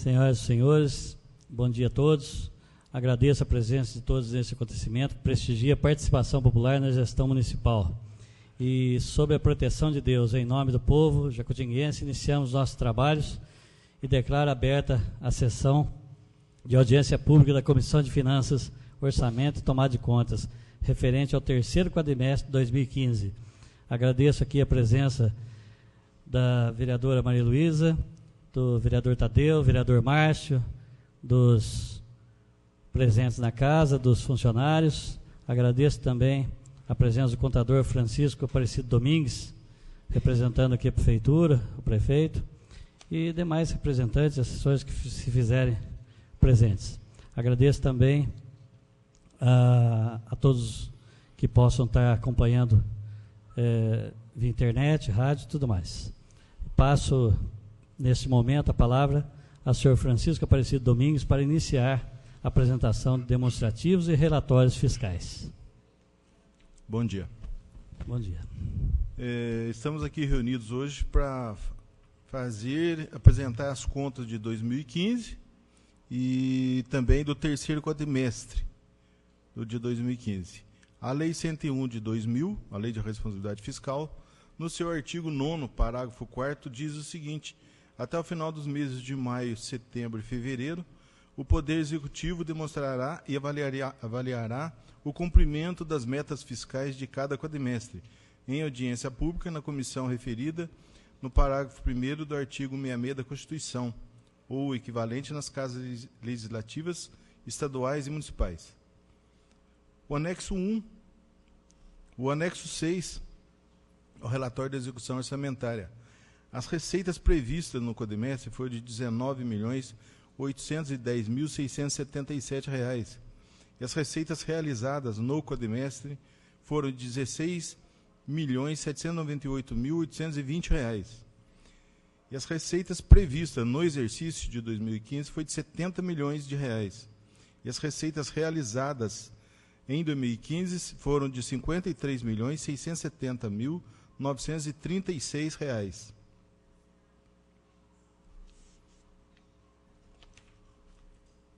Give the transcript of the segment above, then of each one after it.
Senhoras e senhores, bom dia a todos. Agradeço a presença de todos nesse acontecimento, que prestigia a participação popular na gestão municipal. E, sob a proteção de Deus, em nome do povo jacutinguense, iniciamos nossos trabalhos e declaro aberta a sessão de audiência pública da Comissão de Finanças, Orçamento e Tomada de Contas, referente ao terceiro quadrimestre de 2015. Agradeço aqui a presença da vereadora Maria Luísa, do vereador Tadeu, vereador Márcio, dos presentes na casa, dos funcionários. Agradeço também a presença do contador Francisco Aparecido Domingues, representando aqui a prefeitura, o prefeito, e demais representantes, assessores que se fizerem presentes. Agradeço também a todos que possam estar acompanhando via internet, rádio e tudo mais. Passo, neste momento, a palavra ao senhor Francisco Aparecido Domingues para iniciar a apresentação de demonstrativos e relatórios fiscais. Bom dia. Bom dia. Estamos aqui reunidos hoje para apresentar as contas de 2015 e também do terceiro quadrimestre do de 2015. A Lei 101 de 2000, a Lei de Responsabilidade Fiscal, no seu artigo 9º, parágrafo 4º, diz o seguinte: até o final dos meses de maio, setembro e fevereiro, o Poder Executivo demonstrará e avaliará o cumprimento das metas fiscais de cada quadrimestre, em audiência pública na comissão referida no parágrafo 1º do artigo 66 da Constituição, ou equivalente nas casas legislativas estaduais e municipais. O anexo 1, o anexo 6, o relatório da execução orçamentária. As receitas previstas no quadrimestre foram de R$ 19.810.677 e as receitas realizadas no quadrimestre foram de R$ 16.798.820 e as receitas previstas no exercício de 2015 foi de R$ 70 milhões e as receitas realizadas em 2015 foram de R$ 53.670.936.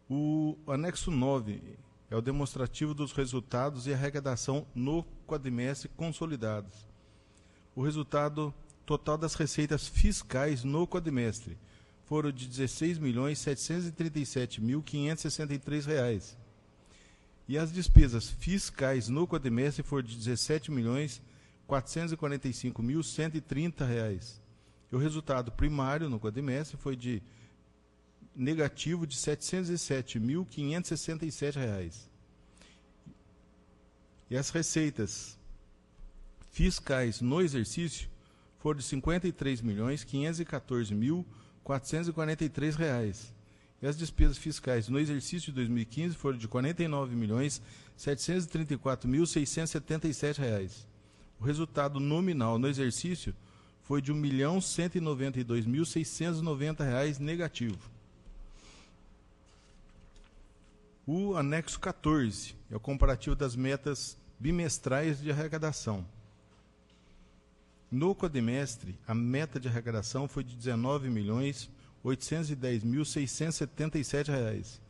O anexo 9 é o demonstrativo dos resultados e arrecadação no quadrimestre consolidados. O resultado total das receitas fiscais no quadrimestre foram de R$ 16.737.563. E as despesas fiscais no quadrimestre foram de R$ 17.445.130. E o resultado primário no quadrimestre foi de negativo de R$ 707.567. E as receitas fiscais no exercício foram de R$ 53.514.443. E as despesas fiscais no exercício de 2015 foram de R$ 49.734.677. O resultado nominal no exercício foi de R$ 1.192.690 negativo. O anexo 14 é o comparativo das metas bimestrais de arrecadação. No quadrimestre, a meta de arrecadação foi de R$ 19.810.677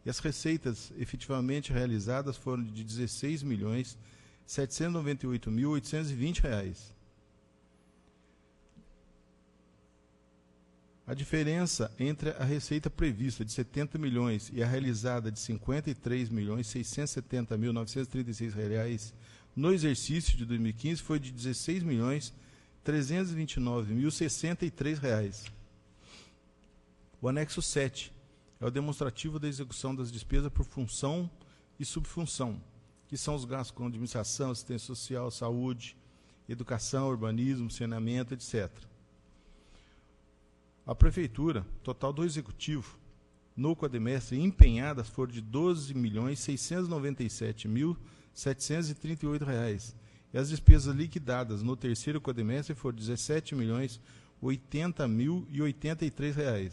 e as receitas efetivamente realizadas foram de R$ 16.798.820. A diferença entre a receita prevista de R$ 70 milhões e a realizada de R$ 53.670.936 no exercício de 2015 foi de R$ 16.329.063. O anexo 7 é o demonstrativo da execução das despesas por função e subfunção, que são os gastos com administração, assistência social, saúde, educação, urbanismo, saneamento, etc. A Prefeitura, total do Executivo, no quadrimestre empenhadas foram de R$ 12.697.738 e as despesas liquidadas no terceiro quadrimestre foram de R$ 17.080.083.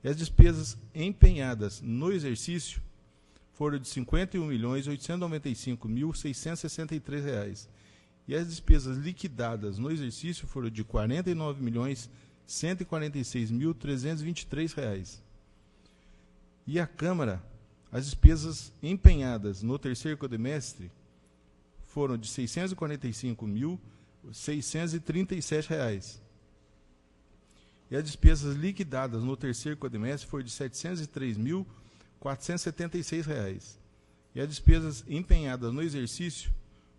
E as despesas empenhadas no exercício foram de R$ 51.895.663. E as despesas liquidadas no exercício foram de R$ 49.146.323. E a Câmara, as despesas empenhadas no terceiro quadrimestre foram de R$ 645.637. E as despesas liquidadas no terceiro quadrimestre foram de R$ 703.476. E as despesas empenhadas no exercício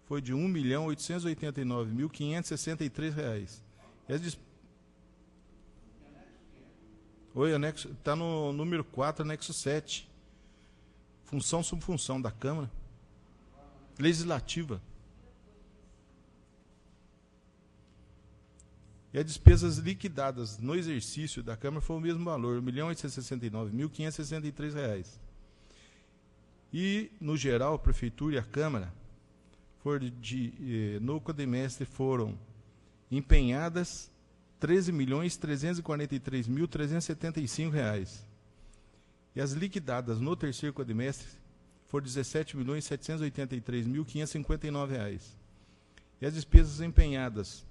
foi de R$ 1.889.563. E as Oi, anexo, está no número 4, anexo 7. Função subfunção da Câmara. Legislativa. E as despesas liquidadas no exercício da Câmara foi o mesmo valor, R$ 1.869.563. E, no geral, a Prefeitura e a Câmara, no quadrimestre, foram empenhadas R$ 13.343.375. E as liquidadas no terceiro quadrimestre foram R$ 17.783.559. E as despesas empenhadas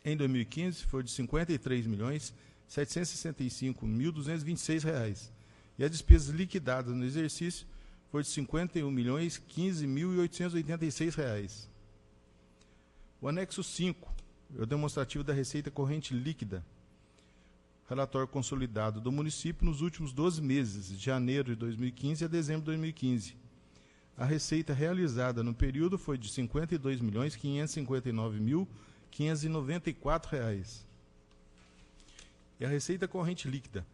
em 2015 foram de R$ 53.765.226. E as despesas liquidadas no exercício foram de R$ 51.015.886. O anexo 5, é o demonstrativo da receita corrente líquida. Relatório consolidado do município nos últimos 12 meses, de janeiro de 2015 a dezembro de 2015. A receita realizada no período foi de R$ 52.559.594. E a receita corrente líquida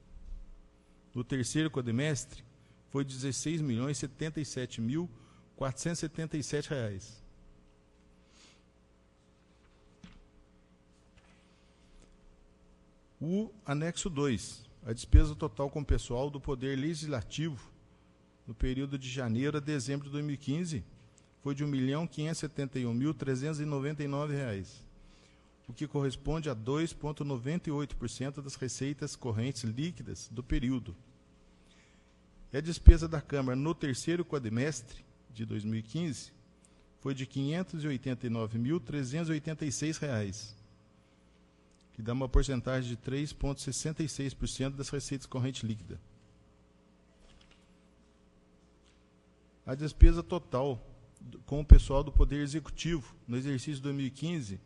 no terceiro quadrimestre foi de R$ 16.077.477. O anexo 2, a despesa total com pessoal do Poder Legislativo no período de janeiro a dezembro de 2015 foi de R$ 1.571.399, o que corresponde a 2,98% das receitas correntes líquidas do período. E a despesa da Câmara no terceiro quadrimestre de 2015 foi de R$ 589.386, que dá uma porcentagem de 3,66% das receitas correntes líquidas. A despesa total com o pessoal do Poder Executivo no exercício de 2015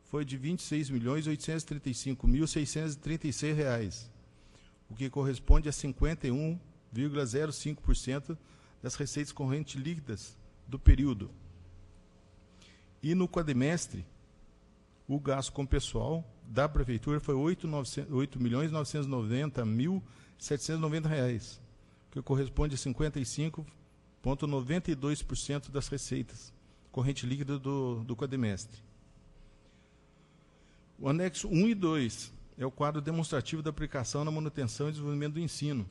foi de R$ 26.835.636, o que corresponde a 51,05% das receitas correntes líquidas do período. E no quadrimestre, o gasto com pessoal da Prefeitura foi R$ 8.990.790, que corresponde a 55,92% das receitas corrente líquida do quadrimestre. O anexo 1 e 2 é o quadro demonstrativo da aplicação na manutenção e desenvolvimento do ensino.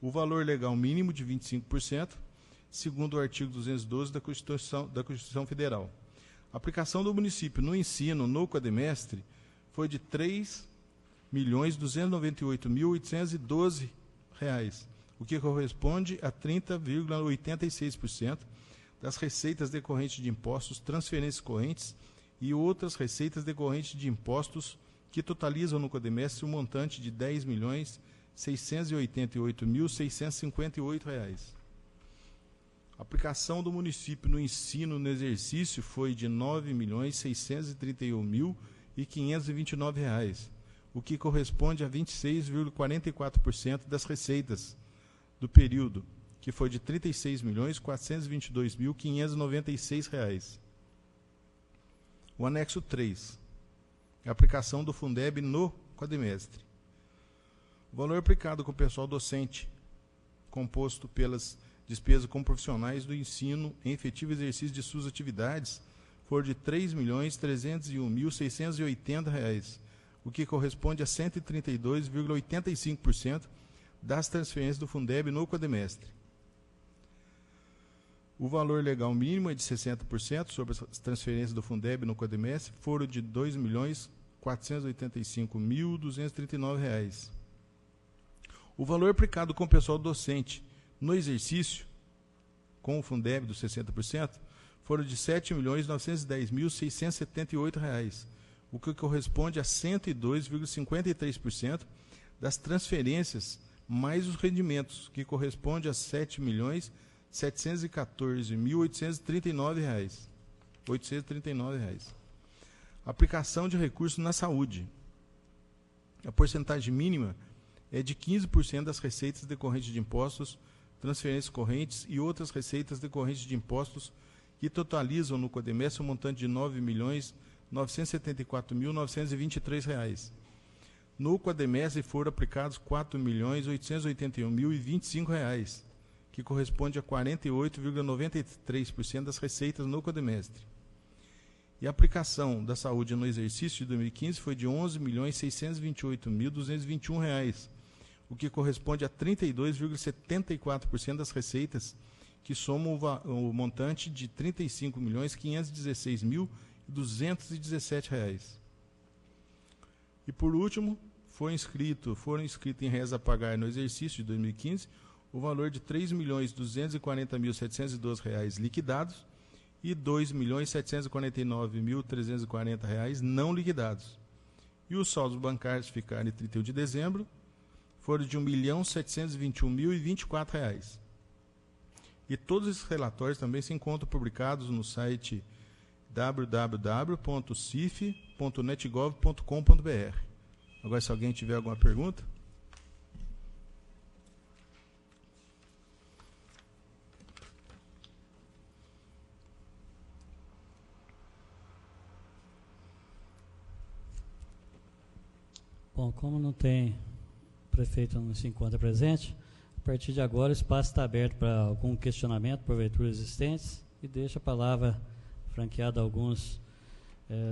O valor legal mínimo de 25%, segundo o artigo 212 da Constituição Federal. A aplicação do município no ensino no quadrimestre foi de R$ 3.298.812, o que corresponde a 30,86% das receitas decorrentes de impostos, transferências correntes e outras receitas decorrentes de impostos que totalizam no quadrimestre um montante de R$ 10.688.658. A aplicação do município no ensino no exercício foi de R$ 9.631.529, o que corresponde a 26,44% das receitas do período, que foi de R$ 36.422.596. O anexo 3, a aplicação do Fundeb no quadrimestre. O valor aplicado com o pessoal docente, composto pelas despesas com profissionais do ensino em efetivo exercício de suas atividades, for de R$ 3.301.680, o que corresponde a 132,85% das transferências do Fundeb no quadrimestre. O valor legal mínimo é de 60% sobre as transferências do Fundeb no quadrimestre, foram de R$ 2.485.239. O valor aplicado com o pessoal docente no exercício, com o Fundeb dos 60%, foram de R$ 7.910.678, o que corresponde a 102,53% das transferências mais os rendimentos, que corresponde a R$ 7.714.839. Aplicação de recursos na saúde. A porcentagem mínima é de 15% das receitas decorrentes de impostos, transferências correntes e outras receitas decorrentes de impostos que totalizam no CODEMESTRE um montante de R$ 9.974.923. No quadrimestre foram aplicados R$ 4.881.025, que corresponde a 48,93% das receitas no quadrimestre. E a aplicação da saúde no exercício de 2015 foi de R$ 11.628.221, o que corresponde a 32,74% das receitas, que somam o montante de R$ 35.516.217. E, por último, foram inscritos em réis a pagar no exercício de 2015 o valor de R$ 3.240.712 liquidados e R$ 2.749.340 não liquidados. E os saldos bancários ficaram em 31 de dezembro foram de R$ 1.721.024. E todos esses relatórios também se encontram publicados no site www.cif.netgov.com.br. Agora, se alguém tiver alguma pergunta. Bom, como não tem, o prefeito não se encontra presente, a partir de agora o espaço está aberto para algum questionamento, porventura existentes, e deixa a palavra franqueada a alguns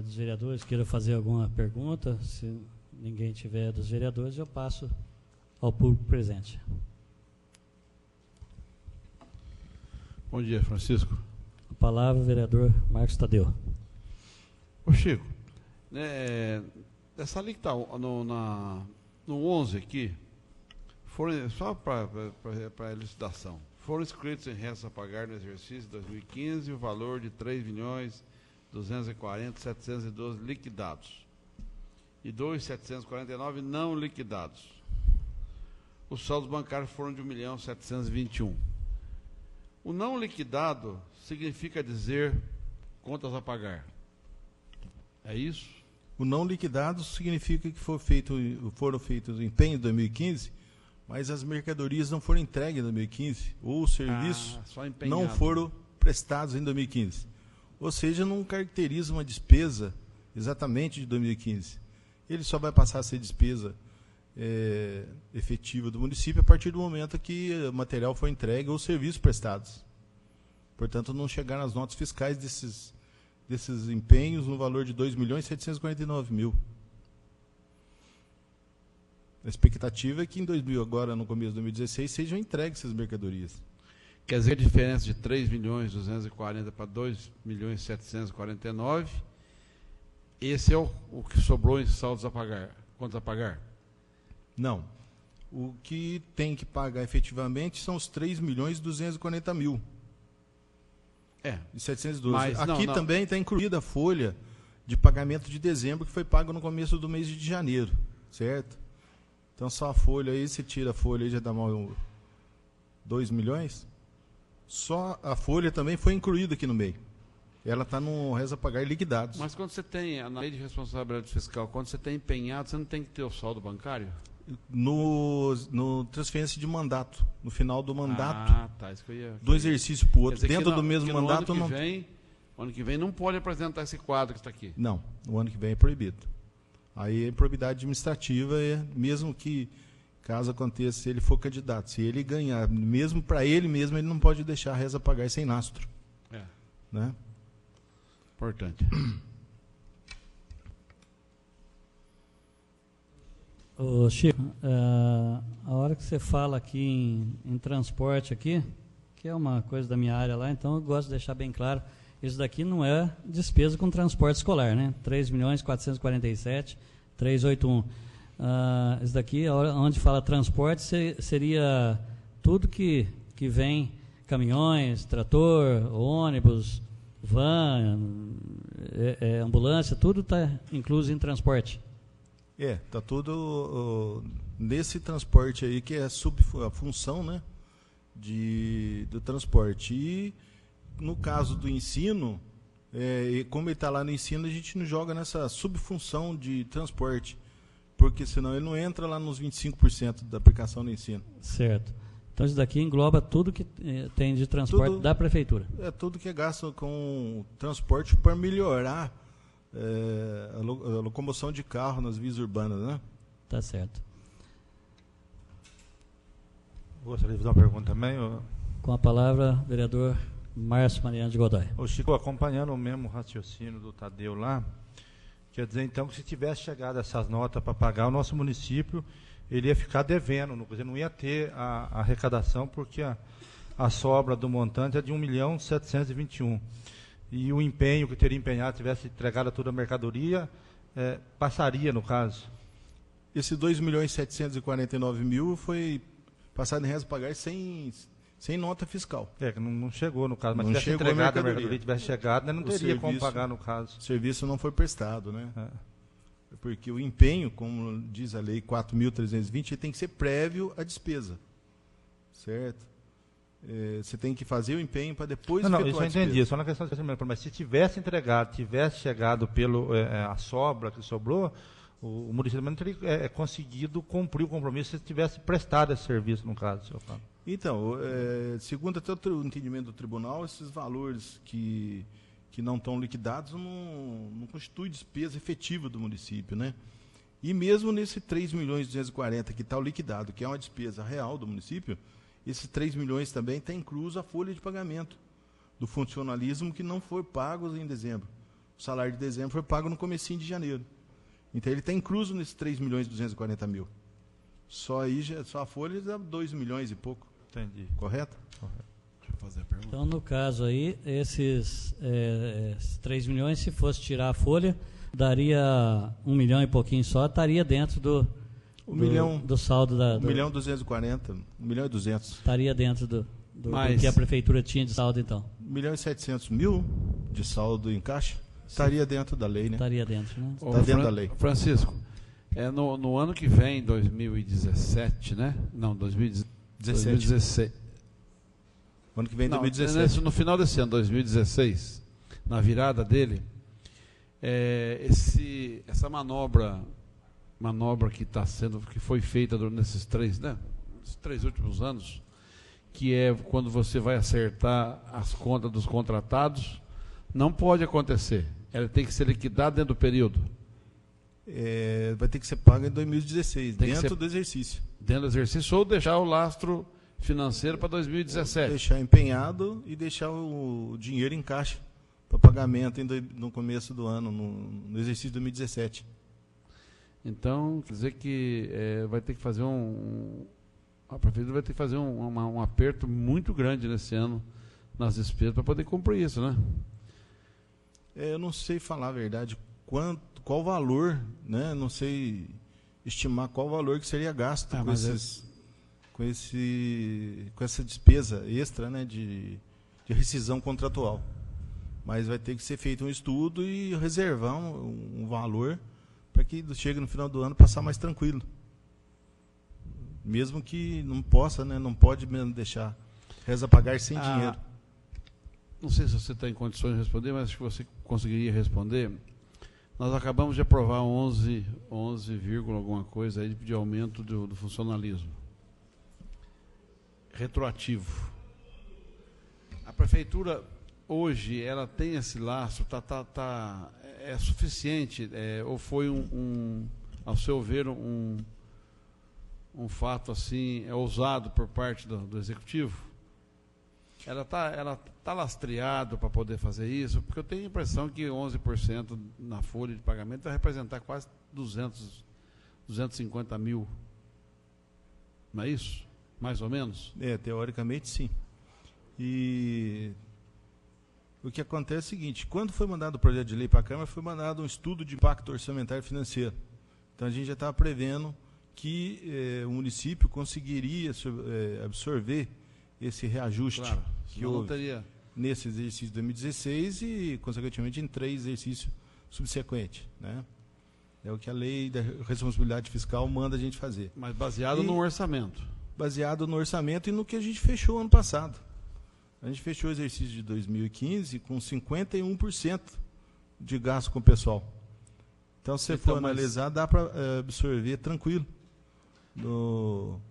dos vereadores que queiram fazer alguma pergunta. Se ninguém tiver dos vereadores, eu passo ao público presente. Bom dia, Francisco. A palavra, o vereador Marcos Tadeu. Ô Chico, essa ali que está no 11 aqui, foram, só para elucidação, foram inscritos em restos a pagar no exercício de 2015 o valor de R$ 3.240.712 liquidados e 2.749 não liquidados. Os saldos bancários foram de R$ 1.721.000. O não liquidado significa dizer contas a pagar. É isso? O não liquidado significa que foram feitos empenhos em 2015, mas as mercadorias não foram entregues em 2015, ou os serviços não foram prestados em 2015. Ou seja, não caracteriza uma despesa exatamente de 2015. Ele só vai passar a ser despesa efetiva do município a partir do momento que o material for entregue ou serviços prestados. Portanto, não chegaram as notas fiscais desses empenhos no valor de R$ 2.749.000. A expectativa é que agora no começo de 2016, sejam entregues essas mercadorias. Quer dizer, a diferença de 3.240.000 para 2.749.000, esse é o que sobrou em saldos a pagar, contas a pagar? Não. O que tem que pagar efetivamente são os 3.240.000. De 712. Mas, aqui também está incluída a folha de pagamento de dezembro, que foi pago no começo do mês de janeiro, certo? Então, só a folha aí, você tira a folha aí, já dá mal 2 milhões. Só a folha também foi incluída aqui no meio. Ela está no réis a pagar liquidados. Mas quando você tem, na lei de responsabilidade fiscal, quando você tem empenhado, você não tem que ter o saldo bancário? No transferência de mandato, no final do mandato, isso que eu ia... do exercício para o outro, dentro do mesmo mandato. Ano que vem não pode apresentar esse quadro que está aqui. Não, no ano que vem é proibido. Aí é improbidade administrativa, mesmo que, caso aconteça, se ele for candidato, se ele ganhar, mesmo para ele mesmo, ele não pode deixar a réis a pagar sem lastro. Né? Importante. Ô Chico, a hora que você fala aqui em transporte aqui, que é uma coisa da minha área lá, então eu gosto de deixar bem claro, isso daqui não é despesa com transporte escolar, né? 3.447.381. Isso daqui, onde fala transporte, seria tudo que vem, caminhões, trator, ônibus, van, ambulância, tudo está incluso em transporte. Está tudo nesse transporte aí, que é a função, né, do transporte. E no caso do ensino, e como ele está lá no ensino, a gente não joga nessa subfunção de transporte, porque senão ele não entra lá nos 25% da aplicação do ensino. Certo. Então isso daqui engloba tudo que tem de transporte da prefeitura. É tudo que é gasto com transporte para melhorar a locomoção de carro nas vias urbanas, né? Tá certo. Gostaria de fazer uma pergunta também. Com a palavra, vereador Márcio Mariano de Godoy. Ô Chico, acompanhando o mesmo raciocínio do Tadeu lá, quer dizer então que se tivesse chegado essas notas para pagar, o nosso município ele ia ficar devendo, não ia ter a arrecadação, porque a sobra do montante é de 1.721.000. E o empenho que teria empenhado, tivesse entregado toda a mercadoria, passaria no caso. Esse 2.749.000 foi passado em reza pagar sem nota fiscal. Não chegou no caso, mas se não tivesse entregado a mercadoria, tivesse chegado, não teria como pagar no caso. O serviço não foi prestado, né? Porque o empenho, como diz a lei 4.320, tem que ser prévio à despesa, certo? Você tem que fazer o empenho para depois efetuar a despesa. Isso eu entendi, só na questão de mas se tivesse entregado, tivesse chegado a sobra que sobrou, o município não teria conseguido cumprir o compromisso se tivesse prestado esse serviço, no caso, senhor Fábio. Então, segundo até o entendimento do tribunal, esses valores que não estão liquidados não constituem despesa efetiva do município, né? E mesmo nesse 3.240.000 que está liquidado, que é uma despesa real do município, esses 3 milhões também está incluso a folha de pagamento do funcionalismo que não foi pago em dezembro. O salário de dezembro foi pago no comecinho de janeiro. Então ele está incluso nesses 3.240.000. Só a folha dá 2 milhões e pouco. Entendi. Correto? Correto. Deixa eu fazer a pergunta. Então, no caso aí, esses 3 milhões, se fosse tirar a folha, daria 1 milhão e pouquinho só, estaria dentro do saldo da... 1.240.000, 1.200.000. Estaria dentro do que a prefeitura tinha de saldo, então. 1.700.000 de saldo em caixa, estaria dentro da lei, né? Estaria dentro, né? Está dentro da lei. Francisco, no ano que vem, 2017, né? Não, 2016. Ano que vem, 2017. No final desse ano, 2016, na virada dele, essa manobra que foi feita nesses esses 3 últimos anos, que é quando você vai acertar as contas dos contratados, não pode acontecer. Ela tem que ser liquidada dentro do período. Vai ter que ser paga em 2016, dentro do exercício. Dentro do exercício, ou deixar o lastro financeiro para 2017. Deixar empenhado e deixar o dinheiro em caixa para pagamento no começo do ano, no exercício de 2017. Então, quer dizer que vai ter que fazer a prefeitura vai ter que fazer um aperto muito grande nesse ano nas despesas para poder cumprir isso, né? Eu não sei falar a verdade, qual valor, né? Não sei estimar qual valor que seria gasto com essa despesa extra, né, de rescisão contratual. Mas vai ter que ser feito um estudo e reservar um valor para que chegue no final do ano passar mais tranquilo. Mesmo que não possa, né, não pode mesmo deixar reza pagar sem dinheiro. Não sei se você está em condições de responder, mas acho que você conseguiria responder. Nós acabamos de aprovar 11, alguma coisa aí de aumento do funcionalismo retroativo. A prefeitura hoje ela tem esse lastro, é suficiente, ou foi ao seu ver um fato assim ousado por parte do executivo? Ela tá lastreado para poder fazer isso, porque eu tenho a impressão que 11% na folha de pagamento vai representar quase 250 mil. Não é isso? Mais ou menos? Teoricamente sim. E o que acontece é o seguinte: quando foi mandado o projeto de lei para a Câmara, foi mandado um estudo de impacto orçamentário e financeiro. Então a gente já estava prevendo que o município conseguiria absorver esse reajuste, claro, que houve nesse exercício de 2016 e, consequentemente, em 3 exercícios subsequentes, né? É o que a lei da responsabilidade fiscal manda a gente fazer. Mas baseado no orçamento. Baseado no orçamento e no que a gente fechou ano passado. A gente fechou o exercício de 2015 com 51% de gasto com o pessoal. Então, se você for analisar, dá para absorver tranquilo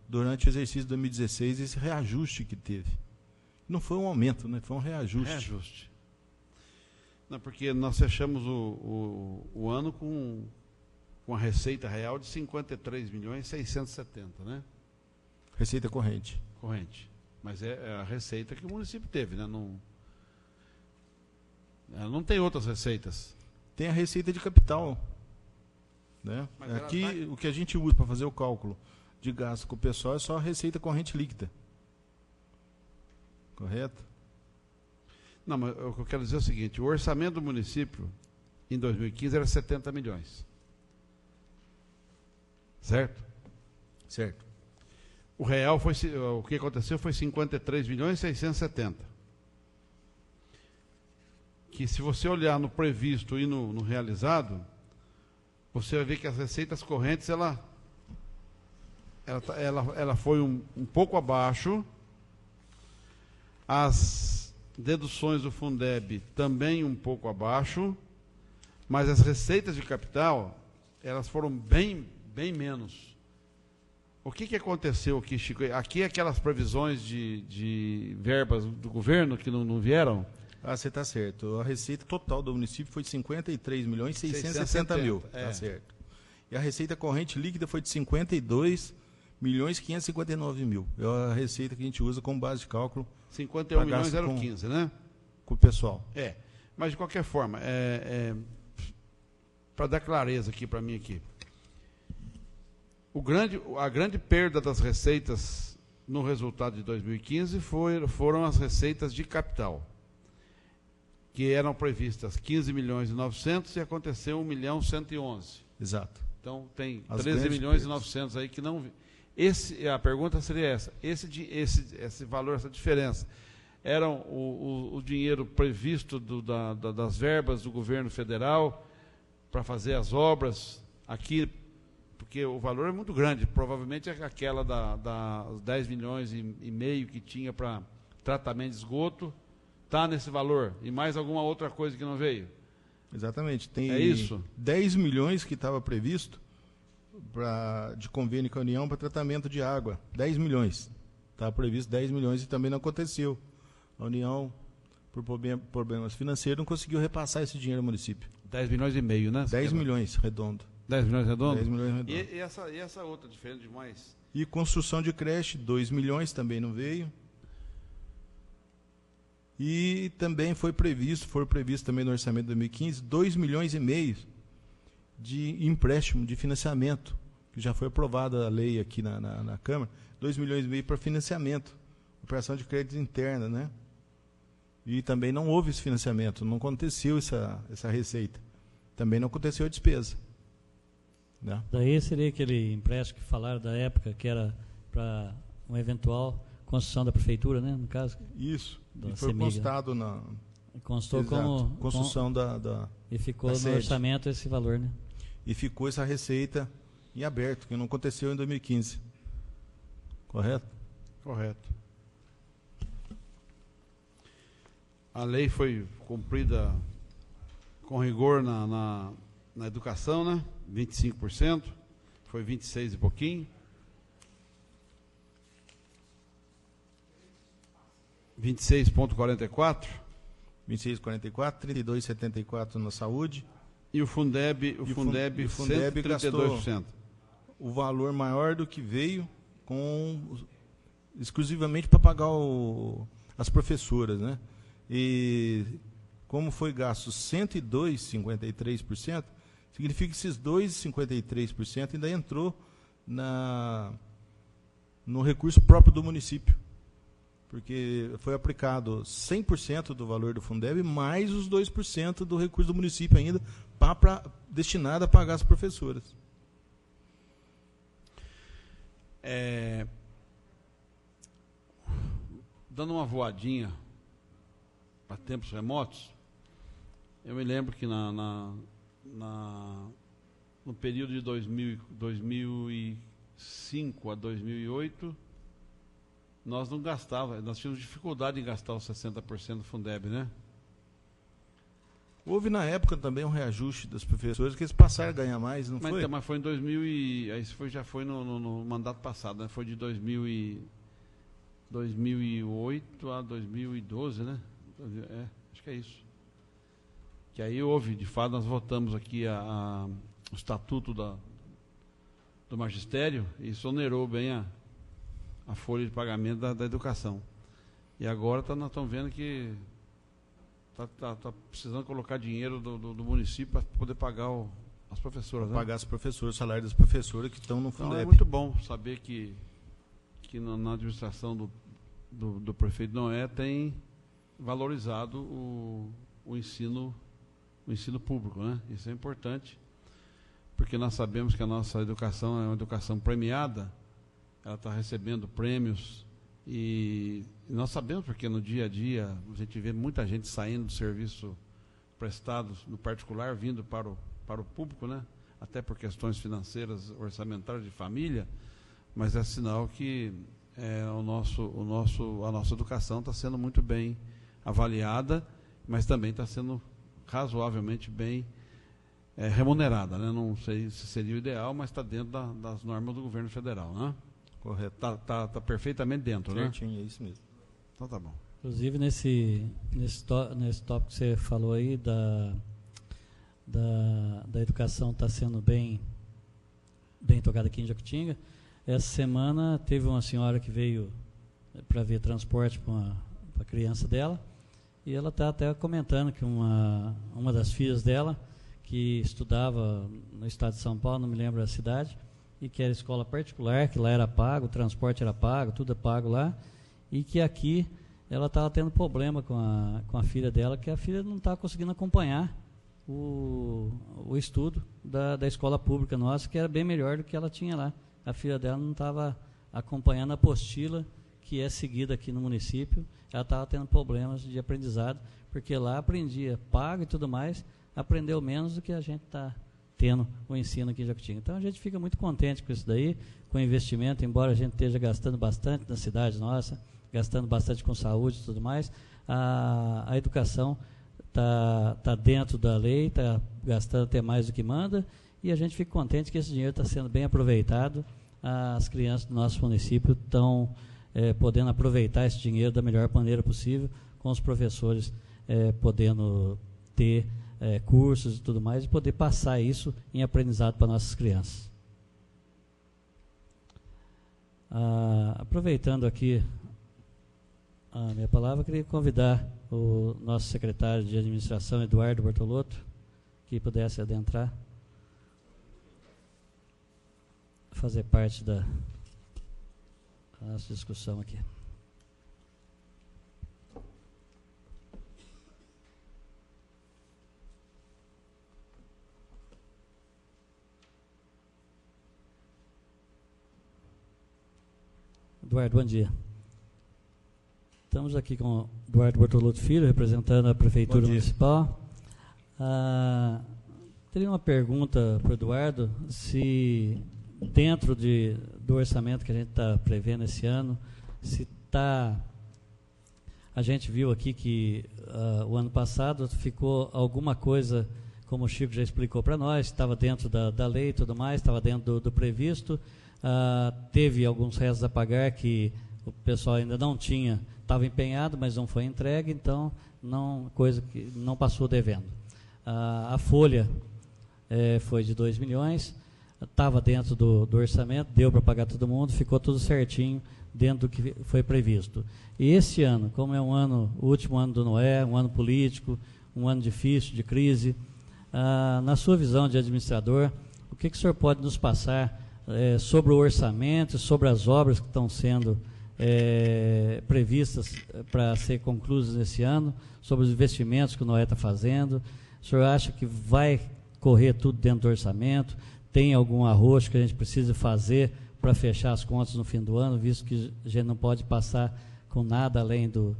durante o exercício de 2016 esse reajuste que teve. Não foi um aumento, né? Foi um reajuste. Reajuste. Não, porque nós fechamos o ano com a receita real de 53.670.000, né? Receita corrente. Corrente. Mas é a receita que o município teve, né? Não tem outras receitas. Tem a receita de capital. Né? Aqui, o que a gente usa para fazer o cálculo de gasto com o pessoal é só a receita corrente líquida. Correto? Não, mas o que eu quero dizer é o seguinte: o orçamento do município em 2015 era 70 milhões. Certo? Certo. O real foi, o que aconteceu foi 53.670.000. Que se você olhar no previsto e no realizado, você vai ver que as receitas correntes ela foi um pouco abaixo, as deduções do Fundeb também um pouco abaixo, mas as receitas de capital elas foram bem menos. O que aconteceu aqui, Chico? Aqui aquelas previsões de verbas do governo que não vieram. Ah, você está certo. A receita total do município foi de 53.660.000. Está certo. E a receita corrente líquida foi de 52.559.000. É a receita que a gente usa como base de cálculo. 51.015, né? Com o pessoal. Mas de qualquer forma, para dar clareza aqui para mim aqui. A grande perda das receitas no resultado de 2015 foram as receitas de capital, que eram previstas 15.900.000 e aconteceu 1.111.000. Exato. Então tem 13.900.000 aí que não. A pergunta seria essa: esse valor, essa diferença, era o dinheiro previsto das verbas do governo federal para fazer as obras aqui? Porque o valor é muito grande, provavelmente é aquela das 10,5 milhões que tinha para tratamento de esgoto, está nesse valor, e mais alguma outra coisa que não veio. Exatamente, tem isso? 10 milhões que estava previsto de convênio com a União para tratamento de água, 10 milhões, estava previsto 10 milhões e também não aconteceu. A União, por problemas financeiros, não conseguiu repassar esse dinheiro ao município. 10,5 milhões, né? 10 milhões, redondo. 10 milhões redondo? 10 milhões redondo. E essa outra, diferente demais? E construção de creche, 2 milhões também não veio. E também foram previsto também no orçamento de 2015, 2,5 milhões de empréstimo, de financiamento, que já foi aprovada a lei aqui na Câmara, 2,5 milhões para financiamento, operação de crédito interna, né? E também não houve esse financiamento, não aconteceu essa receita. Também não aconteceu a despesa. Né? Daí seria aquele empréstimo que falaram da época, que era para uma eventual construção da prefeitura, né? No caso. Isso. E foi constado na. Constou como construção da. E ficou da no orçamento esse valor, né? E ficou essa receita em aberto, que não aconteceu em 2015. Correto? Correto. A lei foi cumprida com rigor na educação, né? 25%, foi 26 e pouquinho. 26,44. 26,44, 32,74 na saúde. E o Fundeb, 132%. Gastou o valor maior do que veio exclusivamente para pagar as professoras, né? E como foi gasto 102,53%, significa que esses 2,53% ainda entrou no recurso próprio do município. Porque foi aplicado 100% do valor do Fundeb, mais os 2% do recurso do município ainda, destinado a pagar as professoras. Dando uma voadinha para tempos remotos, eu me lembro que no período de 2005 a 2008, nós não gastávamos, nós tínhamos dificuldade em gastar os 60% do Fundeb, né? Houve na época também um reajuste dos professores, que eles passaram a ganhar mais, não foi? Mas foi em 2000 isso já foi no mandato passado, né? Foi de 2008 a 2012, né? Acho que é isso. Que aí houve, de fato, nós votamos aqui o estatuto do magistério e isso onerou bem a folha de pagamento da educação. E agora nós estamos vendo que está precisando colocar dinheiro do município para poder pagar as professoras. Pagar as professoras, o salário das professoras que estão no Fundeb. Então, é muito bom saber que na administração do prefeito Noé tem valorizado o ensino público, né? Isso é importante, porque nós sabemos que a nossa educação é uma educação premiada, ela está recebendo prêmios, e nós sabemos porque no dia a dia a gente vê muita gente saindo do serviço prestado no particular, vindo para o público, né? Até por questões financeiras, orçamentárias de família, mas é sinal que a nossa educação está sendo muito bem avaliada, mas também está sendo razoavelmente bem remunerada, né? Não sei se seria o ideal, mas está dentro das normas do governo federal, né? Correto. Tá perfeitamente dentro, certinho, né? É isso mesmo. Então tá bom. Inclusive nesse tópico que você falou aí da educação está sendo bem tocada aqui em Jacutinga. Essa semana teve uma senhora que veio para ver transporte para a criança dela, e ela está até comentando que uma das filhas dela, que estudava no estado de São Paulo, não me lembro a cidade, e que era escola particular, que lá era pago, o transporte era pago, tudo é pago lá, e que aqui ela estava tendo problema com a filha dela, que a filha não estava conseguindo acompanhar o estudo da escola pública nossa, que era bem melhor do que ela tinha lá. A filha dela não estava acompanhando a apostila que é seguida aqui no município, ela estava tendo problemas de aprendizado, porque lá aprendia pago e tudo mais, aprendeu menos do que a gente está tendo o ensino aqui em Jacutinga. Então a gente fica muito contente com isso daí, com o investimento, embora a gente esteja gastando bastante na cidade nossa, gastando bastante com saúde e tudo mais, a educação está dentro da lei, está gastando até mais do que manda, e a gente fica contente que esse dinheiro está sendo bem aproveitado. As crianças do nosso município estão podendo aproveitar esse dinheiro da melhor maneira possível, com os professores podendo ter cursos e tudo mais, e poder passar isso em aprendizado para nossas crianças. Aproveitando aqui a minha palavra, queria convidar o nosso secretário de administração, Eduardo Bortolotto, que pudesse adentrar, fazer parte da nossa discussão aqui. Eduardo, bom dia. Estamos aqui com o Eduardo Bortolotto Filho, representando a Prefeitura Municipal. Teria uma pergunta para o Eduardo, se dentro do orçamento que a gente está prevendo esse ano, a gente viu aqui que o ano passado ficou alguma coisa, como o Chico já explicou para nós, estava dentro da lei e tudo mais, estava dentro do previsto. Teve alguns restos a pagar que o pessoal ainda não tinha, estava empenhado, mas não foi entregue, então coisa que não passou devendo. A folha foi de 2 milhões, estava dentro do orçamento, deu para pagar todo mundo, ficou tudo certinho dentro do que foi previsto. E esse ano, como é o último ano do Noé, um ano político, um ano difícil, de crise, na sua visão de administrador, o que o senhor pode nos passar sobre o orçamento, sobre as obras que estão sendo previstas para ser conclusas nesse ano, sobre os investimentos que o Noé está fazendo? O senhor acha que vai correr tudo dentro do orçamento? Tem algum arrojo que a gente precisa fazer para fechar as contas no fim do ano, visto que a gente não pode passar com nada além do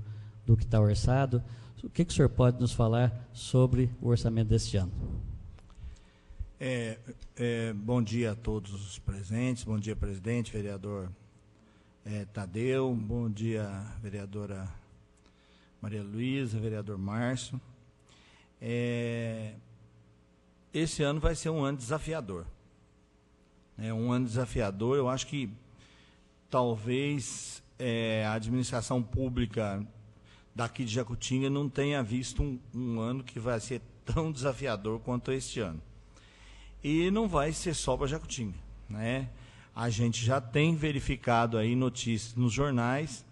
que está orçado? O que o senhor pode nos falar sobre o orçamento deste ano? Bom dia a todos os presentes, bom dia, presidente, vereador Tadeu, bom dia, vereadora Maria Luísa, vereador Márcio. Esse ano vai ser um ano desafiador. Um ano desafiador, eu acho que talvez a administração pública daqui de Jacutinga não tenha visto um ano que vai ser tão desafiador quanto este ano. E não vai ser só para Jacutinga, né? A gente já tem verificado aí notícias nos jornais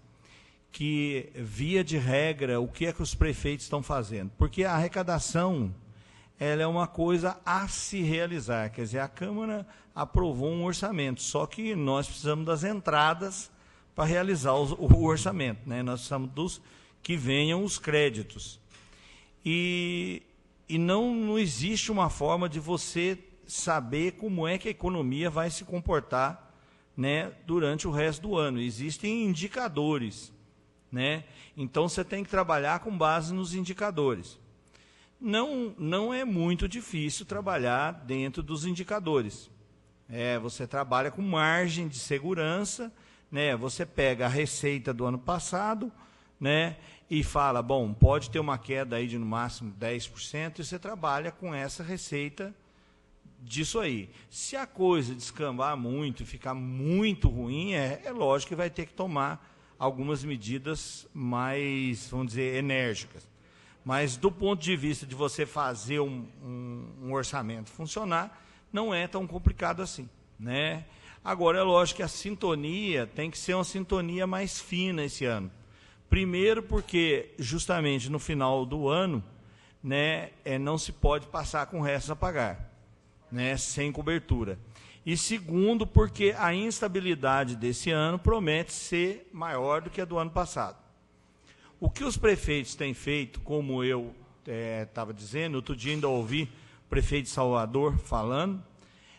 que, via de regra, o que é que os prefeitos estão fazendo? Porque a arrecadação, ela é uma coisa a se realizar. Quer dizer, a Câmara aprovou um orçamento, só que nós precisamos das entradas para realizar o orçamento, né? Nós precisamos que venham os créditos. E não existe uma forma de você saber como é que a economia vai se comportar, né, durante o resto do ano. Existem indicadores, né? Então você tem que trabalhar com base nos indicadores. Não é muito difícil trabalhar dentro dos indicadores. Você trabalha com margem de segurança, né? Você pega a receita do ano passado, né, e fala, bom, pode ter uma queda aí de no máximo 10%, e você trabalha com essa receita disso aí. Se a coisa descambar muito e ficar muito ruim, é lógico que vai ter que tomar algumas medidas mais, vamos dizer, enérgicas. Mas do ponto de vista de você fazer um orçamento funcionar, não é tão complicado assim, né? Agora, é lógico que a sintonia tem que ser uma sintonia mais fina esse ano. Primeiro porque, justamente no final do ano, né, não se pode passar com restos a pagar, né, sem cobertura. E segundo, porque a instabilidade desse ano promete ser maior do que a do ano passado. O que os prefeitos têm feito, como eu estava dizendo, outro dia ainda ouvi o prefeito de Salvador falando,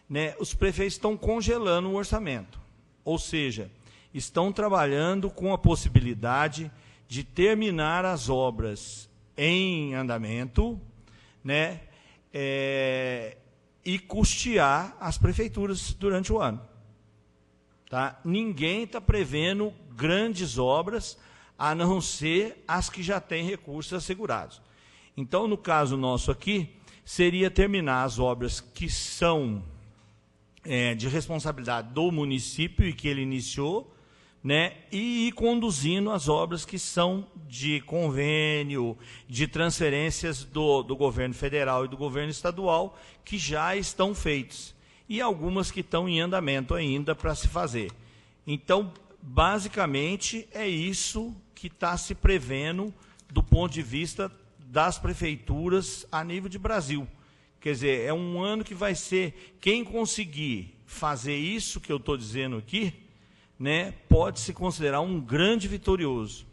né, os prefeitos estão congelando o orçamento. Ou seja, estão trabalhando com a possibilidade de terminar as obras em andamento, né, e custear as prefeituras durante o ano. Tá? Ninguém está prevendo grandes obras, a não ser as que já têm recursos assegurados. Então, no caso nosso aqui, seria terminar as obras que são de responsabilidade do município e que ele iniciou, né, e ir conduzindo as obras que são de convênio, de transferências do governo federal e do governo estadual, que já estão feitos, e algumas que estão em andamento ainda para se fazer. Então, basicamente, é isso que está se prevendo do ponto de vista das prefeituras a nível de Brasil. Quer dizer, é um ano que vai ser, quem conseguir fazer isso que eu estou dizendo aqui, né, pode se considerar um grande vitorioso,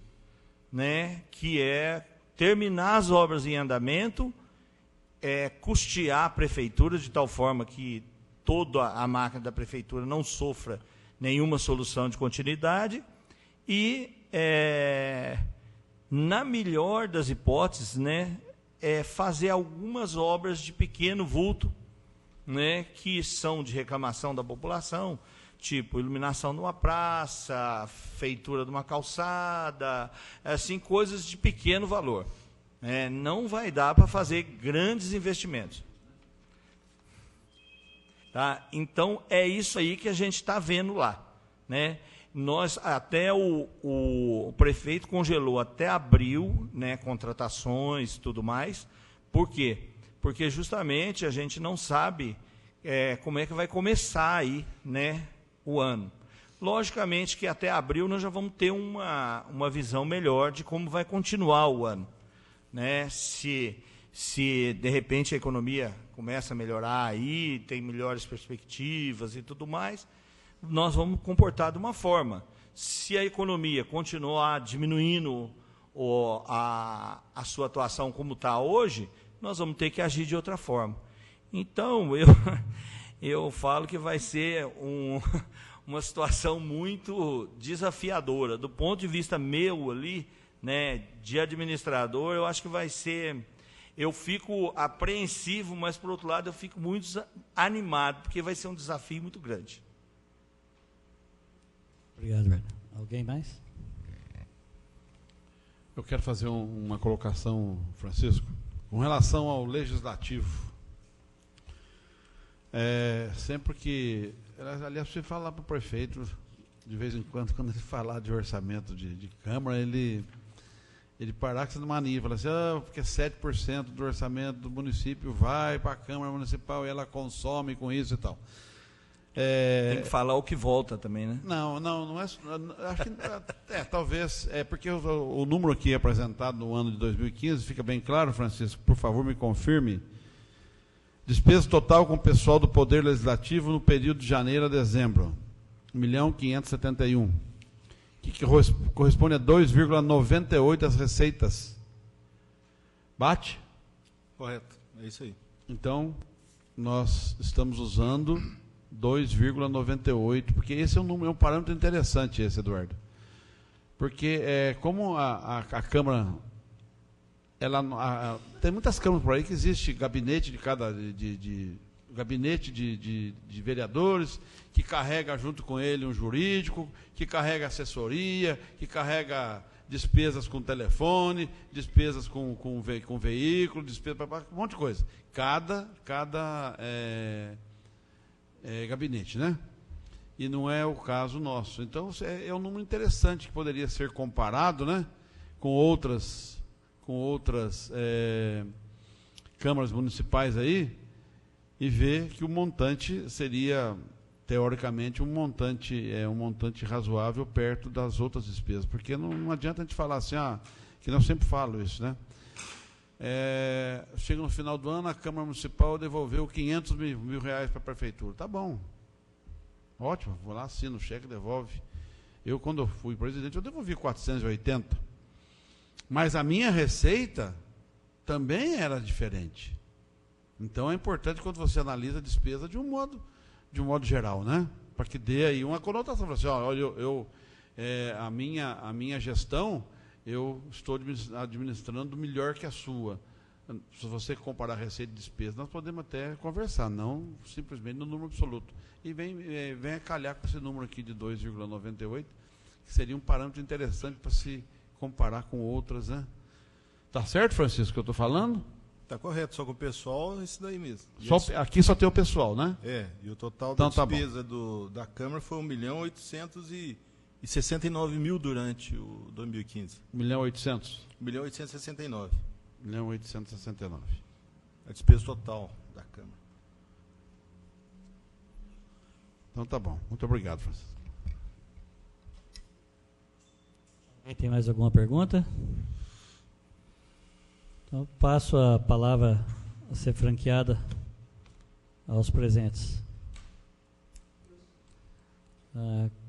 né, que é terminar as obras em andamento, custear a prefeitura de tal forma que toda a máquina da prefeitura não sofra nenhuma solução de continuidade e, na melhor das hipóteses, né, fazer algumas obras de pequeno vulto, né, que são de reclamação da população, tipo iluminação de uma praça, feitura de uma calçada, assim, coisas de pequeno valor. Não vai dar para fazer grandes investimentos. Tá? Então, é isso aí que a gente está vendo lá, né? Nós, até o prefeito congelou até abril, né, contratações e tudo mais. Por quê? Porque justamente a gente não sabe como é que vai começar aí, né, o ano. Logicamente que até abril nós já vamos ter uma visão melhor de como vai continuar o ano, né? Se de repente a economia começa a melhorar aí, tem melhores perspectivas e tudo mais, nós vamos comportar de uma forma. Se a economia continuar diminuindo a sua atuação como está hoje, nós vamos ter que agir de outra forma. Então, eu falo que vai ser uma situação muito desafiadora. Do ponto de vista meu ali, né, de administrador, eu acho que vai ser Eu fico apreensivo, mas, por outro lado, eu fico muito animado, porque vai ser um desafio muito grande. Obrigado, Werner. Alguém mais? Eu quero fazer uma colocação, Francisco, com relação ao legislativo. Sempre que... Aliás, você fala para o prefeito, de vez em quando ele falar de orçamento de Câmara, ele parar com essa mania, fala assim, porque 7% do orçamento do município vai para a Câmara Municipal e ela consome com isso e tal. Tem que falar o que volta também, né? Não é. Acho que, talvez, porque o número aqui apresentado no ano de 2015 fica bem claro, Francisco, por favor, me confirme. Despesa total com o pessoal do Poder Legislativo no período de janeiro a dezembro, 1.571.000, que corresponde a 2,98 das receitas. Bate? Correto, é isso aí. Então, nós estamos usando 2,98, porque esse é um parâmetro interessante, esse, Eduardo. Porque como a Câmara, tem muitas câmaras por aí que existe gabinete gabinete de vereadores, que carrega junto com ele um jurídico, que carrega assessoria, que carrega despesas com telefone, despesas com veículo, despesas para um monte de coisa. Cada gabinete, né? E não é o caso nosso. Então, é um número interessante que poderia ser comparado, né, com outras câmaras municipais aí, e ver que o montante seria, teoricamente, um montante razoável perto das outras despesas. Porque não adianta a gente falar assim, que eu sempre falo isso, né? Chega no final do ano, a Câmara Municipal devolveu 500 mil reais para a Prefeitura. Tá bom. Ótimo, vou lá, assino o cheque, devolve. Quando eu fui presidente, eu devolvi 480. Mas a minha receita também era diferente. Então é importante quando você analisa a despesa de um modo geral, né? Para que dê aí uma conotação. Assim, olha, a minha gestão, eu estou administrando melhor que a sua. Se você comparar receita e despesa, nós podemos até conversar, não simplesmente no número absoluto. E vem a calhar com esse número aqui de 2,98, que seria um parâmetro interessante para se comparar com outras, né? Tá certo, Francisco, que eu estou falando? Tá correto, só com o pessoal, isso daí mesmo. Aqui só tem o pessoal, né? E o total da Então, despesa da Câmara foi 1.869.000 durante o 2015. 1.800.000? 1.869.000. 1.869. A despesa total da Câmara. Então tá bom. Muito obrigado, Francisco. Tem mais alguma pergunta? Então, passo a palavra a ser franqueada aos presentes.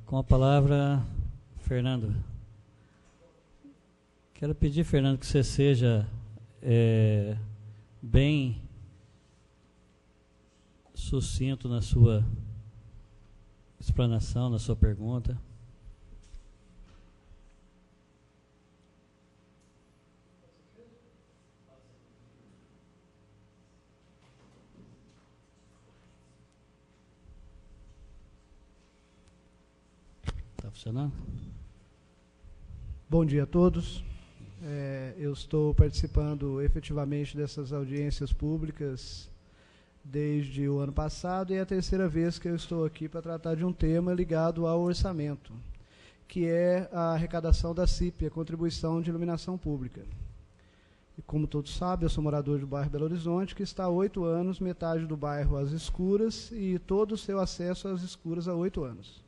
Com a palavra, Fernando. Quero pedir, Fernando, que você seja bem sucinto na sua explanação, na sua pergunta. Está funcionando? Bom dia a todos. Eu estou participando efetivamente dessas audiências públicas desde o ano passado e é a terceira vez que eu estou aqui para tratar de um tema ligado ao orçamento, que é a arrecadação da CIP, a Contribuição de Iluminação Pública. E como todos sabem, eu sou morador do bairro Belo Horizonte, que está há 8 anos, metade do bairro às escuras e todo o seu acesso às escuras há 8 anos.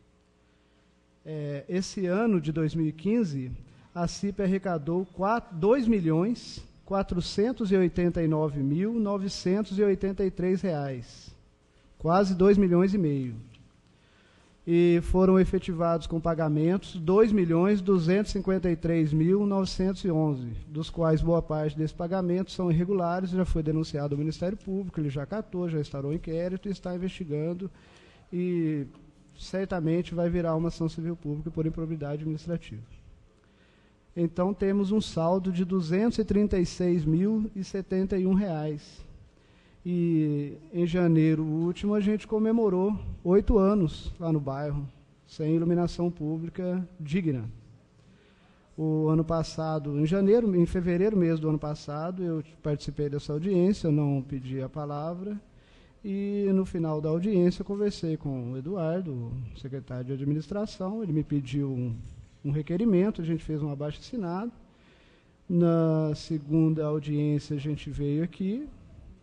Esse ano de 2015, a CIP arrecadou R$ 2.489.983, quase R$ 2,5 milhões. E foram efetivados com pagamentos R$ 2.253.911, dos quais boa parte desses pagamentos são irregulares, já foi denunciado ao Ministério Público, ele já catou, já instaurou inquérito e está investigando e certamente vai virar uma ação civil pública por improbidade administrativa. Então temos um saldo de R$ 236.071. E em janeiro último a gente comemorou 8 anos lá no bairro, sem iluminação pública digna. O ano passado, em fevereiro mesmo do ano passado, eu participei dessa audiência, eu não pedi a palavra, e no final da audiência eu conversei com o Eduardo, o secretário de administração, ele me pediu um requerimento, a gente fez um abaixo-assinado. Na segunda audiência a gente veio aqui,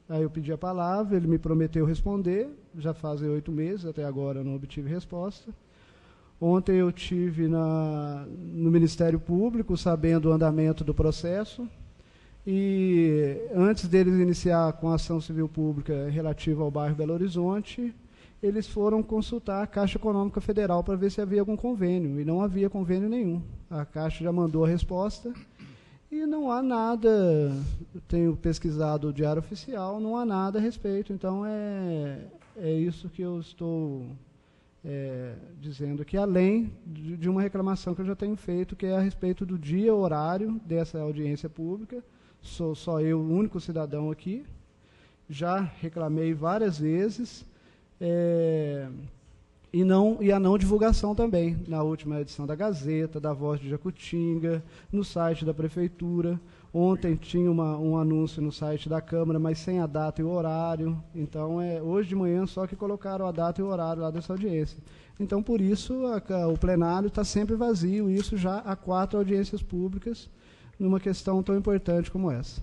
aí eu pedi a palavra, ele me prometeu responder, já fazem 8 meses, até agora eu não obtive resposta. Ontem eu estive no Ministério Público, sabendo o andamento do processo, e antes deles iniciar com a ação civil pública relativa ao bairro Belo Horizonte, eles foram consultar a Caixa Econômica Federal para ver se havia algum convênio, e não havia convênio nenhum. A Caixa já mandou a resposta, e não há nada, tenho pesquisado o Diário Oficial, não há nada a respeito. Então é isso que eu estou dizendo, que além de uma reclamação que eu já tenho feito, que é a respeito do dia, horário dessa audiência pública. Sou só eu, o único cidadão aqui, já reclamei várias vezes, e a não divulgação também, na última edição da Gazeta, da Voz de Jacutinga, no site da Prefeitura. Ontem tinha um anúncio no site da Câmara, mas sem a data e o horário. Então, hoje de manhã só que colocaram a data e o horário lá dessa audiência. Então, por isso, o plenário está sempre vazio, isso já há 4 audiências públicas, numa questão tão importante como essa.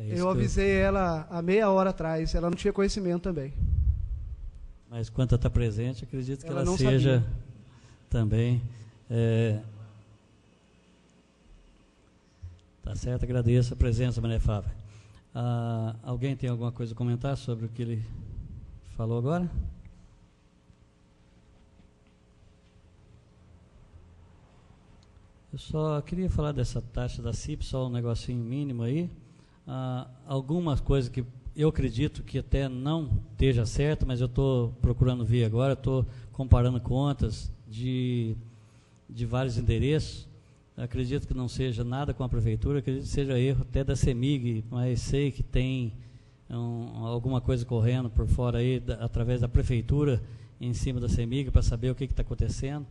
Eu avisei ela há meia hora atrás, ela não tinha conhecimento também. Mas quanto está presente, acredito que ela não seja sabia. Também. Tá certo, agradeço a presença, Maria Fábio. Alguém tem alguma coisa a comentar sobre o que ele falou agora? Eu só queria falar dessa taxa da CIP, só um negocinho mínimo aí. Algumas coisas que eu acredito que até não esteja certo, mas eu estou procurando ver agora, estou comparando contas de vários endereços. Acredito que não seja nada com a Prefeitura, acredito que seja erro até da CEMIG, mas sei que tem alguma coisa correndo por fora aí, através da Prefeitura, em cima da CEMIG, para saber o que está acontecendo.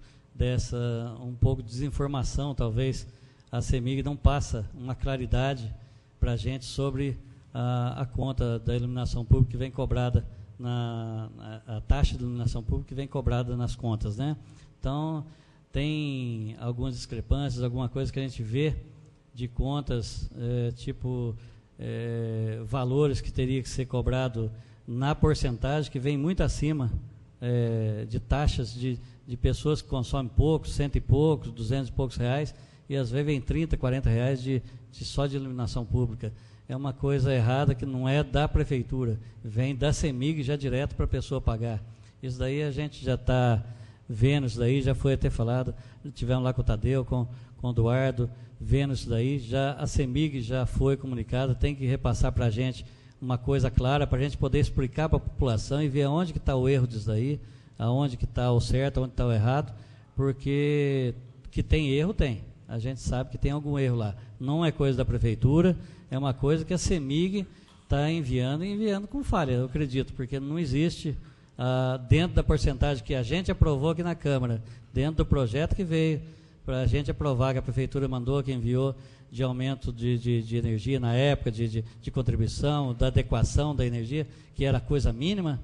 Um pouco de desinformação, talvez a CEMIG não passa uma claridade para a gente sobre a conta da iluminação pública que vem cobrada, a taxa de iluminação pública que vem cobrada nas contas, né? Então, tem algumas discrepâncias, alguma coisa que a gente vê de contas, valores que teria que ser cobrado na porcentagem, que vem muito acima de taxas de pessoas que consomem pouco, 100 e poucos, 200 e poucos reais, e às vezes vem 30, 40 reais só de iluminação pública. É uma coisa errada que não é da Prefeitura, vem da CEMIG já direto para a pessoa pagar. Isso daí a gente já está vendo, isso daí já foi até falado, tivemos lá com o Tadeu, com o Eduardo, vendo isso daí, a CEMIG já foi comunicada, tem que repassar para a gente uma coisa clara, para a gente poder explicar para a população e ver aonde que está o erro disso daí, aonde que está o certo, aonde está o errado, porque que tem erro, tem. A gente sabe que tem algum erro lá. Não é coisa da Prefeitura, é uma coisa que a CEMIG está enviando com falha, eu acredito, porque não existe, dentro da porcentagem que a gente aprovou aqui na Câmara, dentro do projeto que veio para a gente aprovar, que a Prefeitura mandou, que enviou, de aumento de energia na época, de contribuição, da adequação da energia, que era coisa mínima,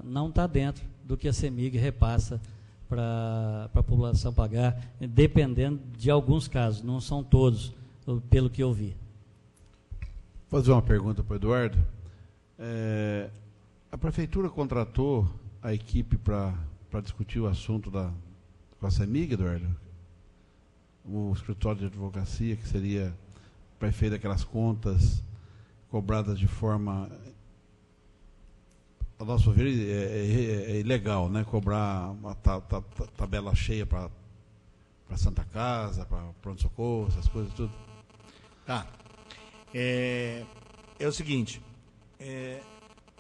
não está dentro do que a CEMIG repassa para a população pagar, dependendo de alguns casos, não são todos, pelo que eu vi. Vou fazer uma pergunta para o Eduardo. A Prefeitura contratou a equipe para discutir o assunto com a CEMIG, Eduardo? O escritório de advocacia, que seria para efeito daquelas contas cobradas de forma... A nosso ver, é ilegal, né? Cobrar uma tabela cheia para Santa Casa, para pronto-socorro, essas coisas tudo. Tá. É o seguinte,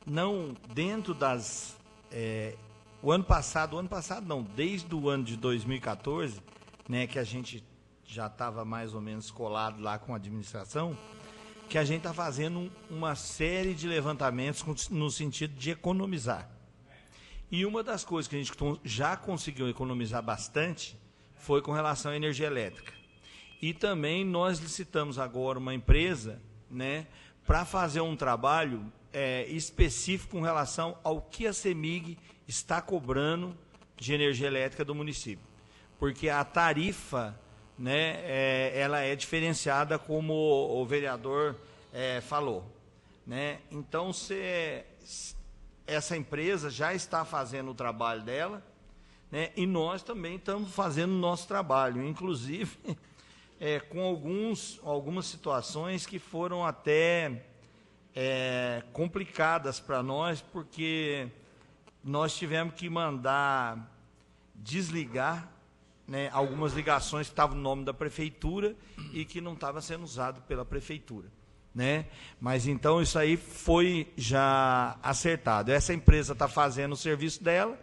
não dentro das... o ano passado não, desde o ano de 2014, né, que a gente já estava mais ou menos colado lá com a administração, que a gente está fazendo uma série de levantamentos no sentido de economizar. E uma das coisas que a gente já conseguiu economizar bastante foi com relação à energia elétrica. E também nós licitamos agora uma empresa, né, para fazer um trabalho específico com relação ao que a CEMIG está cobrando de energia elétrica do município. Porque a tarifa, né, ela é diferenciada, como o vereador falou, né? Então, essa empresa já está fazendo o trabalho dela, né, e nós também estamos fazendo o nosso trabalho, inclusive com algumas situações que foram até complicadas para nós, porque nós tivemos que mandar desligar, né, algumas ligações que estavam no nome da prefeitura e que não estavam sendo usadas pela prefeitura, né? Mas então isso aí foi já acertado. Essa empresa está fazendo o serviço dela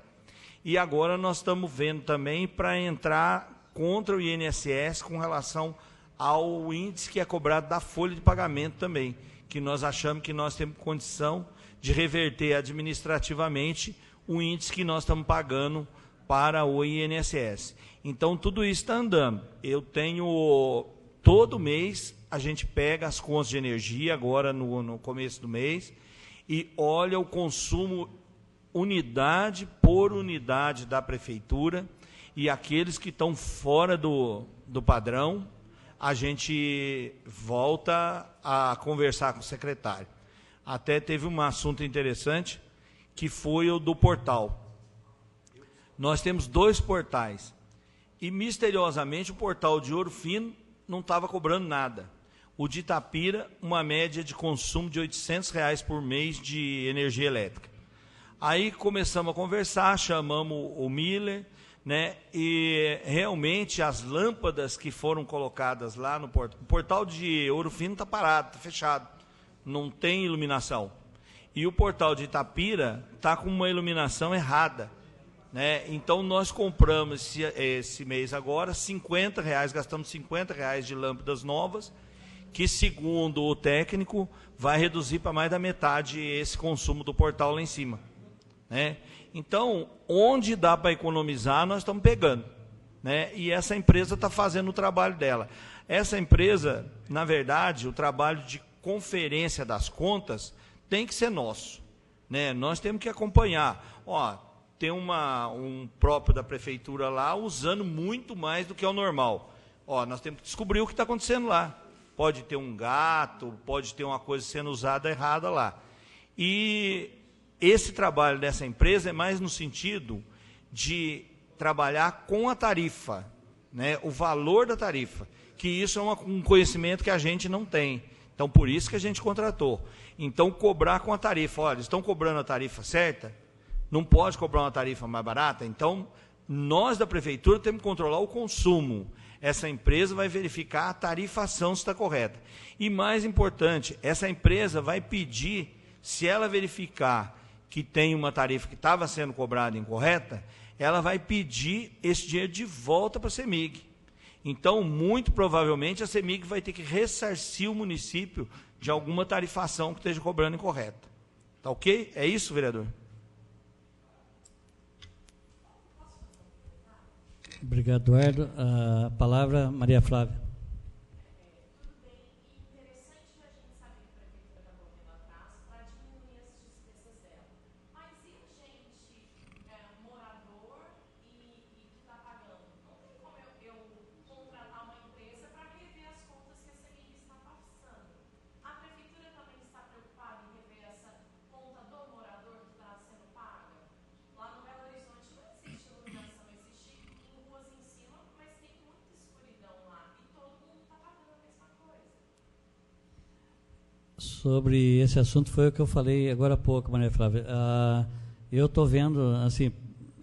e agora nós estamos vendo também para entrar contra o INSS com relação ao índice que é cobrado da folha de pagamento também, que nós achamos que nós temos condição de reverter administrativamente o índice que nós estamos pagando para o INSS. Então, tudo isso está andando. Eu tenho, todo mês, a gente pega as contas de energia, agora no começo do mês, e olha o consumo unidade por unidade da prefeitura, e aqueles que estão fora do padrão, a gente volta a conversar com o secretário. Até teve um assunto interessante, que foi o do portal. Nós temos 2 portais, e misteriosamente o portal de Ouro Fino não estava cobrando nada. O de Itapira, uma média de consumo de R$800 por mês de energia elétrica. Aí começamos a conversar, chamamos o Miller, né, e realmente as lâmpadas que foram colocadas lá no portal, o portal de Ouro Fino está parado, está fechado, não tem iluminação. E o portal de Itapira está com uma iluminação errada, né? Então nós compramos esse mês agora R$50, gastamos R$50 de lâmpadas novas, que segundo o técnico vai reduzir para mais da metade esse consumo do portal lá em cima, né? Então, onde dá para economizar, nós estamos pegando, né? E essa empresa está fazendo o trabalho dela. Essa empresa, na verdade, o trabalho de conferência das contas tem que ser nosso, né? Nós temos que acompanhar. Ó, tem um próprio da prefeitura lá usando muito mais do que é o normal. Ó, nós temos que descobrir o que está acontecendo lá. Pode ter um gato, pode ter uma coisa sendo usada errada lá. E esse trabalho dessa empresa é mais no sentido de trabalhar com a tarifa, né, o valor da tarifa, que isso é um conhecimento que a gente não tem. Então, por isso que a gente contratou. Então, cobrar com a tarifa. Olha, estão cobrando a tarifa certa? Não pode cobrar uma tarifa mais barata? Então, nós da prefeitura temos que controlar o consumo. Essa empresa vai verificar a tarifação se está correta. E mais importante, essa empresa vai pedir, se ela verificar que tem uma tarifa que estava sendo cobrada incorreta, ela vai pedir esse dinheiro de volta para a CEMIG. Então, muito provavelmente, a CEMIG vai ter que ressarcir o município de alguma tarifação que esteja cobrando incorreta. Tá ok? É isso, vereador? Obrigado, Eduardo. A palavra, Maria Flávia. Sobre esse assunto foi o que eu falei agora há pouco, Maria Flávia. Eu estou vendo, assim,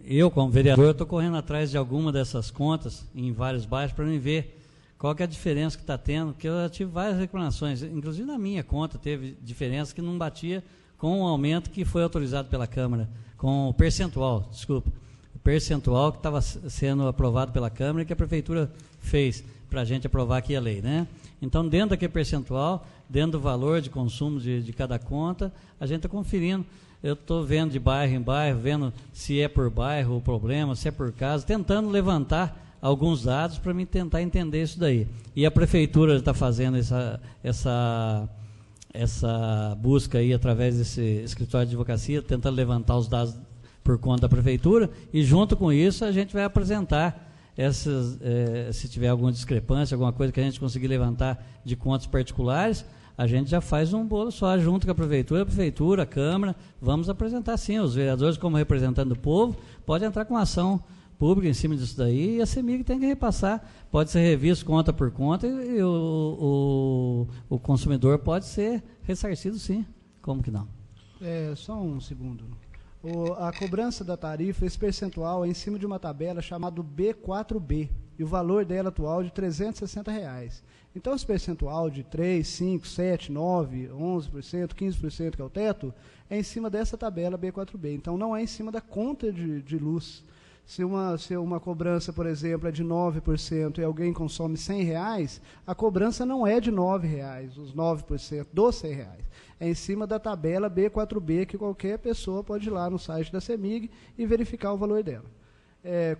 eu como vereador, estou correndo atrás de alguma dessas contas em vários bairros para me ver qual que é a diferença que está tendo, porque eu já tive várias reclamações, inclusive na minha conta teve diferença que não batia com o aumento que foi autorizado pela Câmara, com o percentual que estava sendo aprovado pela Câmara e que a Prefeitura fez para a gente aprovar aqui a lei, né? Então, dentro daquele percentual, dentro do valor de consumo de cada conta, a gente está conferindo. Eu estou vendo de bairro em bairro, vendo se é por bairro o problema, se é por casa, tentando levantar alguns dados para me tentar entender isso daí. E a Prefeitura está fazendo essa busca aí através desse escritório de advocacia, tentando levantar os dados por conta da Prefeitura, e junto com isso a gente vai apresentar se tiver alguma discrepância, alguma coisa que a gente conseguir levantar de contas particulares, a gente já faz um bolo só junto com a Prefeitura, a Câmara, vamos apresentar sim, os vereadores como representante do povo, pode entrar com ação pública em cima disso daí, e a CEMIG tem que repassar, pode ser revisto conta por conta, e o consumidor pode ser ressarcido sim, como que não? Só um segundo. A cobrança da tarifa, esse percentual é em cima de uma tabela chamada B4B, e o valor dela atual é de R$360. Então, esse percentual de 3, 5, 7, 9, 11%, 15%, que é o teto, é em cima dessa tabela B4B. Então, não é em cima da conta de luz. Se uma cobrança, por exemplo, é de 9% e alguém consome R$100, a cobrança não é de R$9, os 9% dos R$100. É em cima da tabela B4B, que qualquer pessoa pode ir lá no site da CEMIG e verificar o valor dela.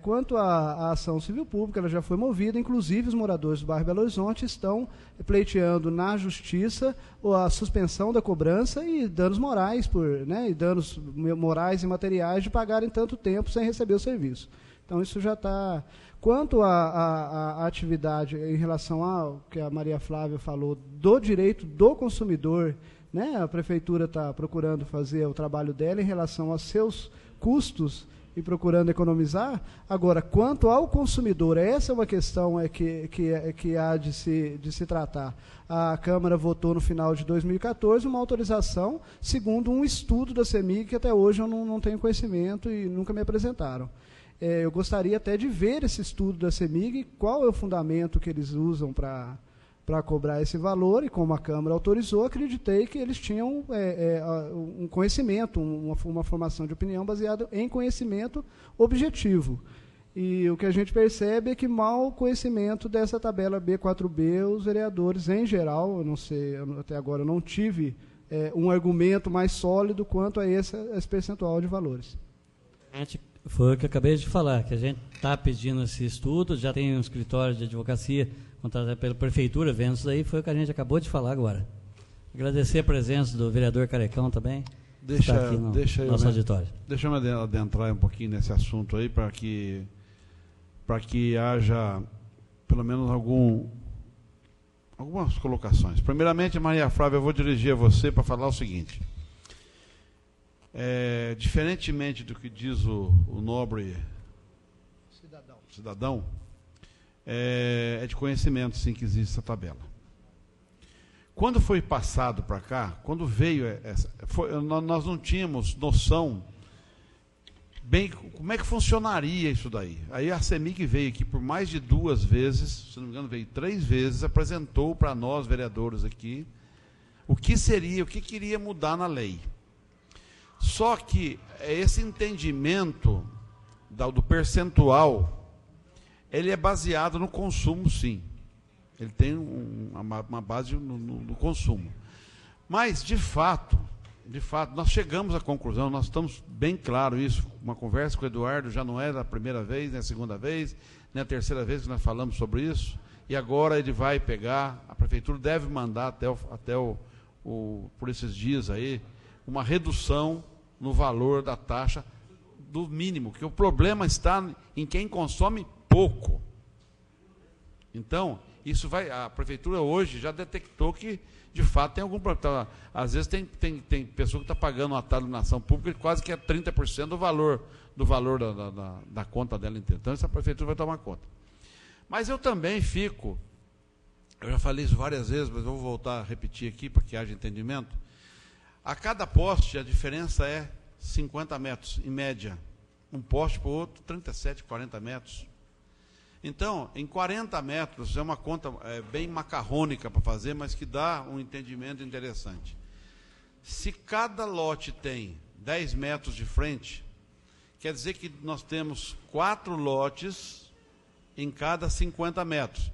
Quanto à ação civil pública, ela já foi movida, inclusive os moradores do bairro Belo Horizonte estão pleiteando na justiça a suspensão da cobrança e danos morais, e danos morais e materiais de pagarem tanto tempo sem receber o serviço. Então, isso já está... Quanto à atividade em relação ao que a Maria Flávia falou, do direito do consumidor, né, a Prefeitura está procurando fazer o trabalho dela em relação aos seus custos e procurando economizar. Agora, quanto ao consumidor, essa é uma questão que há de se tratar. A Câmara votou no final de 2014 uma autorização, segundo um estudo da CEMIG, que até hoje eu não tenho conhecimento e nunca me apresentaram. Eu gostaria até de ver esse estudo da CEMIG, qual é o fundamento que eles usam para cobrar esse valor, e como a Câmara autorizou, acreditei que eles tinham um conhecimento, uma formação de opinião baseada em conhecimento objetivo. E o que a gente percebe é que mau conhecimento dessa tabela B4B, os vereadores em geral, eu não sei, até agora eu não tive um argumento mais sólido quanto a esse percentual de valores. Foi o que eu acabei de falar, que a gente está pedindo esse estudo, já tem um escritório de advocacia contratado pela Prefeitura, vendo isso daí, foi o que a gente acabou de falar agora. Agradecer a presença do vereador Carecão também, que está aqui no nosso auditório. Deixa eu adentrar um pouquinho nesse assunto aí, para que haja, pelo menos, algumas colocações. Primeiramente, Maria Flávia, eu vou dirigir a você para falar o seguinte. Diferentemente do que diz o nobre cidadão, é de conhecimento, sim, que existe essa tabela. Quando foi passado para cá, quando veio nós não tínhamos noção bem como é que funcionaria isso daí. Aí a CEMIG veio aqui por mais de 2 vezes, se não me engano veio 3 vezes, apresentou para nós, vereadores aqui, o que queria mudar na lei. Só que esse entendimento do percentual, ele é baseado no consumo, sim. Ele tem uma base no consumo. Mas, de fato, nós chegamos à conclusão, nós estamos bem claro isso, uma conversa com o Eduardo, já não é a primeira vez, nem a segunda vez, nem a terceira vez que nós falamos sobre isso, e agora ele vai pegar, a Prefeitura deve mandar por esses dias aí, uma redução no valor da taxa do mínimo, que o problema está em quem consome pouco. Então, a Prefeitura hoje já detectou que, de fato, tem algum problema. Às vezes tem pessoa que está pagando uma iluminação pública que quase que é 30% do valor da conta dela inteira. Então, essa Prefeitura vai tomar conta. Mas eu também eu já falei isso várias vezes, mas eu vou voltar a repetir aqui para que haja entendimento. A cada poste, a diferença é 50 metros, em média. Um poste para o outro, 37, 40 metros. Então, em 40 metros, é uma conta bem macarrônica para fazer, mas que dá um entendimento interessante. Se cada lote tem 10 metros de frente, quer dizer que nós temos 4 lotes em cada 50 metros,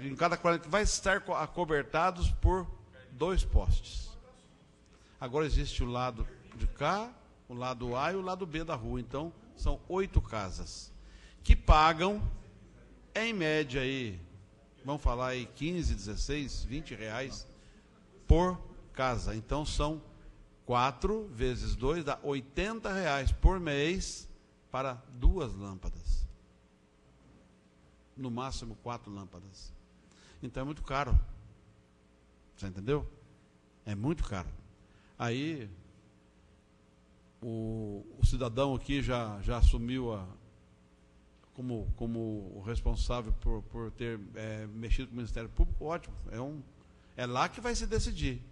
em cada 40, que vai estar acobertados por 2 postes. Agora existe o lado de cá, o lado A e o lado B da rua, então são 8 casas, que pagam, em média, aí, vamos falar aí, 15, 16, 20 reais por casa. Então são 4 vezes 2, dá 80 reais por mês para 2 lâmpadas. No máximo 4 lâmpadas. Então é muito caro. Você entendeu? É muito caro. Aí o cidadão aqui já assumiu como o responsável por ter mexido com o Ministério Público. Ótimo. É lá que vai se decidir.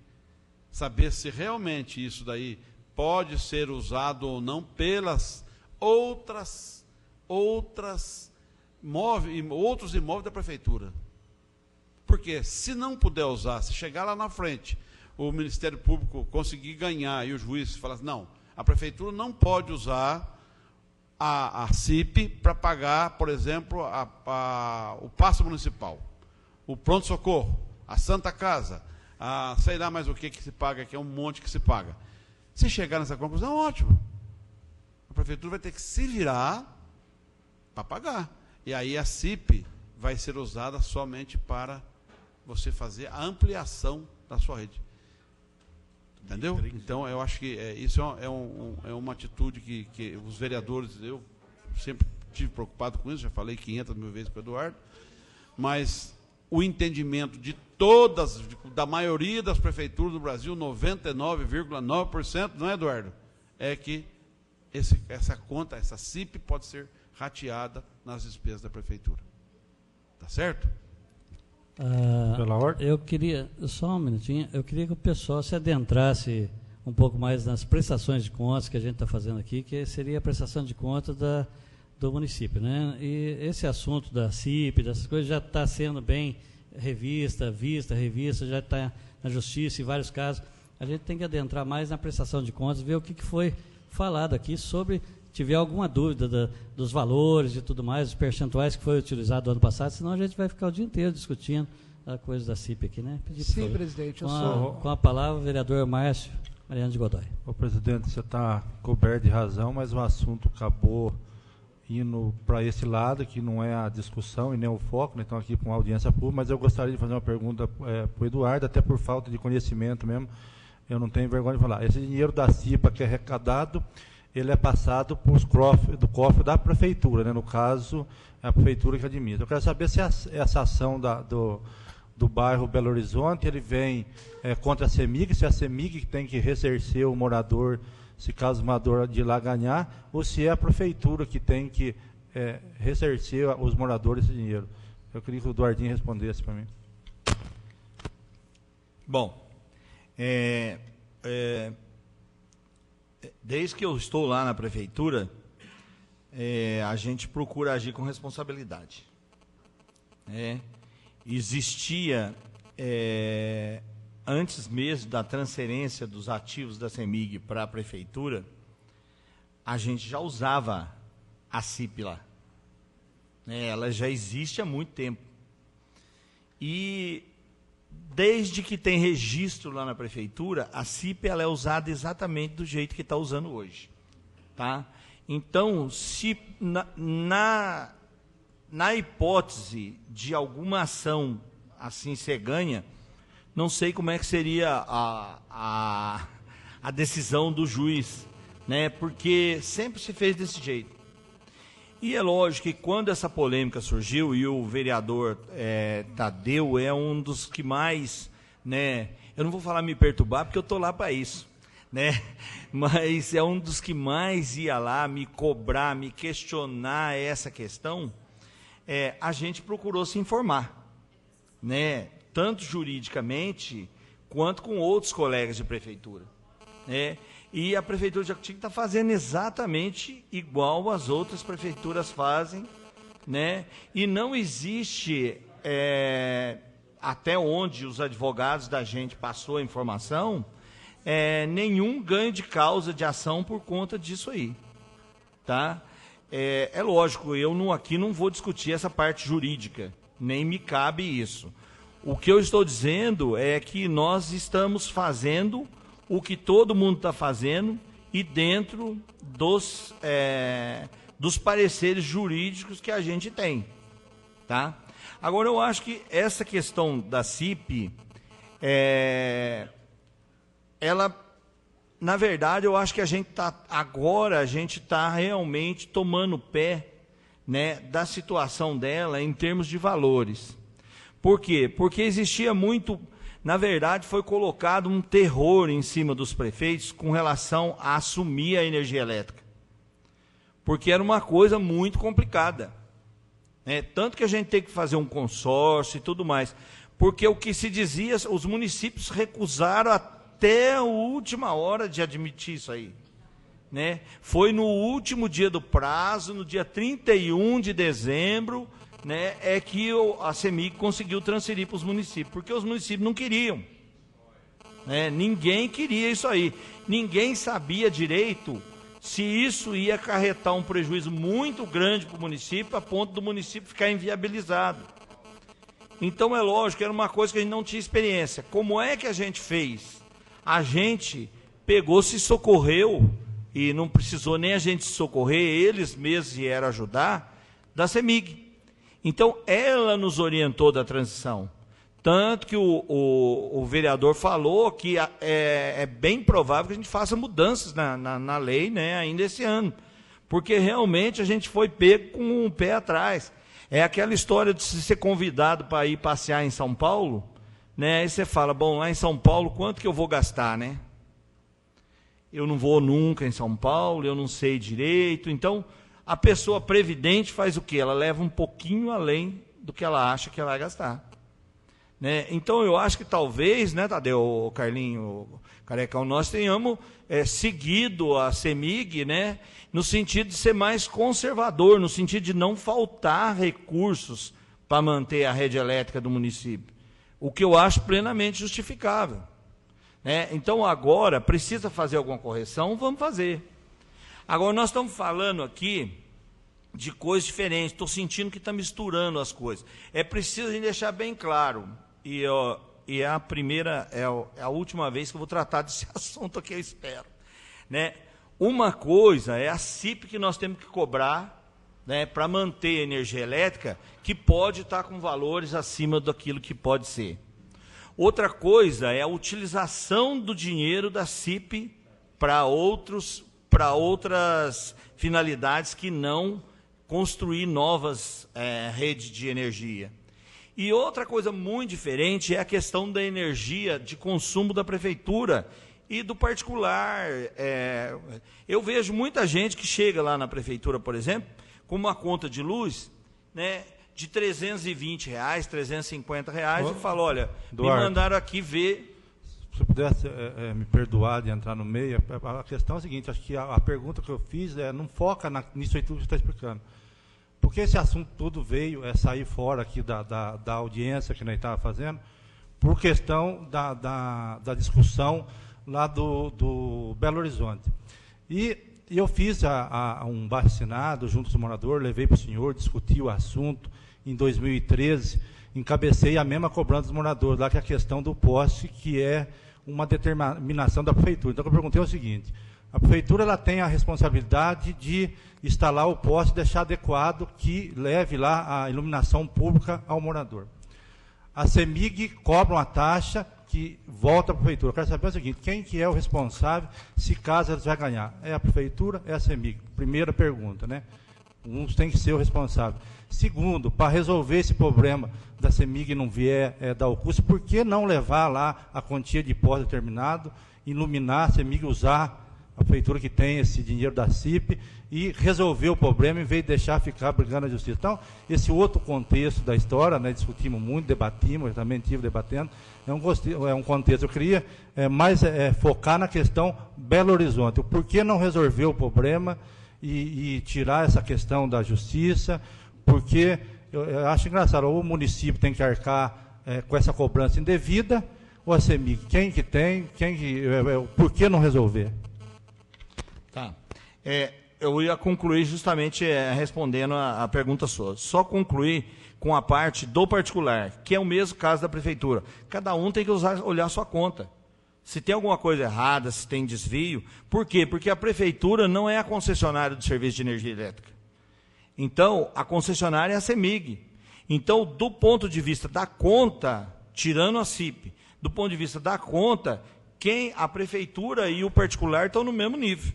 Saber se realmente isso daí pode ser usado ou não pelas outros imóveis da prefeitura. Porque se não puder usar, se chegar lá na frente, o Ministério Público conseguir ganhar e o juiz falar, não, a prefeitura não pode usar a CIP para pagar, por exemplo, o passo municipal, o pronto-socorro, a Santa Casa, sei lá mais o que se paga, que é um monte que se paga. Se chegar nessa conclusão, ótimo. A prefeitura vai ter que se virar para pagar. E aí a CIP vai ser usada somente para você fazer a ampliação da sua rede. Entendeu? Então, eu acho que isso é uma atitude que os vereadores, eu sempre estive preocupado com isso, já falei 500 mil vezes com o Eduardo, mas o entendimento de da maioria das prefeituras do Brasil, 99,9%, não é, Eduardo? É que essa conta, essa CIP pode ser rateada nas despesas da prefeitura. Tá certo? Pela ordem? Eu queria, só um minutinho, eu queria que o pessoal se adentrasse um pouco mais nas prestações de contas que a gente está fazendo aqui, que seria a prestação de contas do município, né? E esse assunto da CIP, dessas coisas, já está sendo bem revista, já está na justiça em vários casos. A gente tem que adentrar mais na prestação de contas, ver o que foi falado aqui sobre, tiver alguma dúvida dos valores e tudo mais, os percentuais que foi utilizado no ano passado, senão a gente vai ficar o dia inteiro discutindo a coisa da CIP aqui, né? Sim, presidente, com a palavra o vereador Márcio Mariano de Godoy. Ô, presidente, você está coberto de razão, mas o assunto acabou indo para esse lado, que não é a discussão e nem o foco, né? Então aqui para uma audiência pública, mas eu gostaria de fazer uma pergunta para o Eduardo, até por falta de conhecimento mesmo, eu não tenho vergonha de falar. Esse dinheiro da CIPA que é arrecadado, ele é passado do cofre da prefeitura, né? No caso, é a prefeitura que administra. Eu quero saber se essa ação do bairro Belo Horizonte, ele vem contra a CEMIG, se é a CEMIG que tem que ressarcir o morador, se caso o morador de lá ganhar, ou se é a prefeitura que tem que ressarcir os moradores esse dinheiro. Eu queria que o Eduardinho respondesse para mim. Bom, desde que eu estou lá na prefeitura, a gente procura agir com responsabilidade. Existia, antes mesmo da transferência dos ativos da CEMIG para a prefeitura, a gente já usava a CIP lá. Ela já existe há muito tempo. E desde que tem registro lá na prefeitura, a CIP ela é usada exatamente do jeito que está usando hoje. Tá? Então, se na hipótese de alguma ação assim ser ganha, não sei como é que seria a decisão do juiz, né? Porque sempre se fez desse jeito. E é lógico que quando essa polêmica surgiu, e o vereador Tadeu é um dos que mais, né? Eu não vou falar me perturbar, porque eu estou lá para isso, né? Mas é um dos que mais ia lá me cobrar, me questionar essa questão. A gente procurou se informar, né? Tanto juridicamente, quanto com outros colegas de prefeitura. E a prefeitura de Jacutinga está fazendo exatamente igual as outras prefeituras fazem, né? E não existe, até onde os advogados da gente passou a informação, nenhum ganho de causa de ação por conta disso aí, tá? É lógico, eu aqui não vou discutir essa parte jurídica, nem me cabe isso. O que eu estou dizendo é que nós estamos fazendo o que todo mundo está fazendo e dentro dos pareceres jurídicos que a gente tem, tá? Agora, eu acho que essa questão da CIP, ela, na verdade, eu acho que a gente está realmente tomando pé, né, da situação dela em termos de valores. Por quê? Porque existia muito, na verdade, foi colocado um terror em cima dos prefeitos com relação a assumir a energia elétrica. Porque era uma coisa muito complicada, né? Tanto que a gente tem que fazer um consórcio e tudo mais. Porque o que se dizia, os municípios recusaram até a última hora de admitir isso aí, né? Foi no último dia do prazo, no dia 31 de dezembro, né, que a CEMIG conseguiu transferir para os municípios, porque os municípios não queriam, né? Ninguém queria isso aí, ninguém sabia direito se isso ia acarretar um prejuízo muito grande para o município, a ponto do município ficar inviabilizado. Então, é lógico, era uma coisa que a gente não tinha experiência. Como é que a gente fez? A gente pegou, se socorreu, e não precisou nem a gente se socorrer, eles mesmos vieram ajudar, da CEMIG. Então, ela nos orientou da transição. Tanto que o vereador falou que é bem provável que a gente faça mudanças na lei, né, ainda esse ano. Porque realmente a gente foi pego com um pé atrás. É aquela história de ser convidado para ir passear em São Paulo, né? Aí você fala, bom, lá em São Paulo, quanto que eu vou gastar, né? Eu não vou nunca em São Paulo, eu não sei direito. Então, a pessoa previdente faz o quê? Ela leva um pouquinho além do que ela acha que ela vai gastar, né? Então, eu acho que talvez, né, Tadeu, Carlinho, Carecão, nós tenhamos seguido a CEMIG, né, no sentido de ser mais conservador, no sentido de não faltar recursos para manter a rede elétrica do município, o que eu acho plenamente justificável, né? Então, agora, precisa fazer alguma correção, vamos fazer. Agora, nós estamos falando aqui de coisas diferentes, estou sentindo que está misturando as coisas. É preciso a gente deixar bem claro, e é a primeira, é a última vez que eu vou tratar desse assunto aqui, eu espero, né? Uma coisa é a CIP que nós temos que cobrar, né, para manter a energia elétrica, que pode estar com valores acima daquilo que pode ser. Outra coisa é a utilização do dinheiro da CIP para outras finalidades que não construir novas redes de energia. E outra coisa muito diferente é a questão da energia de consumo da prefeitura e do particular. Eu vejo muita gente que chega lá na prefeitura, por exemplo, com uma conta de luz, né, de R$320, R$350, e fala, olha, Eduardo, me mandaram aqui ver... Se pudesse me perdoar de entrar no meio, a questão é a seguinte, acho que a pergunta que eu fiz não foca nisso aí tudo que você está explicando. Porque esse assunto todo veio sair fora aqui da audiência que nós estávamos fazendo, por questão da discussão lá do Belo Horizonte. E eu fiz um abaixo-assinado junto com os moradores, levei para o senhor, discuti o assunto em 2013, encabecei a mesma cobrança dos moradores, lá que é a questão do poste, que é uma determinação da prefeitura. Então, o que eu perguntei é o seguinte, a prefeitura ela tem a responsabilidade de instalar o poste e deixar adequado que leve lá a iluminação pública ao morador. A CEMIG cobra uma taxa que volta à prefeitura. Eu quero saber o seguinte, quem que é o responsável se caso eles vão ganhar? É a prefeitura, é a CEMIG? Primeira pergunta, né? Uns tem que ser o responsável. Segundo, para resolver esse problema da CEMIG não vier dar o custo, por que não levar lá a quantia de poste determinado, iluminar, a CEMIG usar a prefeitura que tem esse dinheiro da CIP e resolver o problema em vez de deixar ficar brigando na justiça. Então, esse outro contexto da história, né, discutimos muito, debatimos, eu também estive debatendo, é um contexto, eu queria mais focar na questão Belo Horizonte, o porquê não resolver o problema e tirar essa questão da justiça, Porque eu acho engraçado, ou o município tem que arcar com essa cobrança indevida, ou a CEMIG, quem que tem, por que não resolver? Tá. Eu ia concluir justamente respondendo a pergunta sua. Só concluir com a parte do particular, que é o mesmo caso da prefeitura. Cada um tem que olhar a sua conta. Se tem alguma coisa errada, se tem desvio. Por quê? Porque a prefeitura não é a concessionária do serviço de energia elétrica. Então, a concessionária é a CEMIG. Então, do ponto de vista da conta, tirando a CIP, do ponto de vista da conta, a prefeitura e o particular estão no mesmo nível.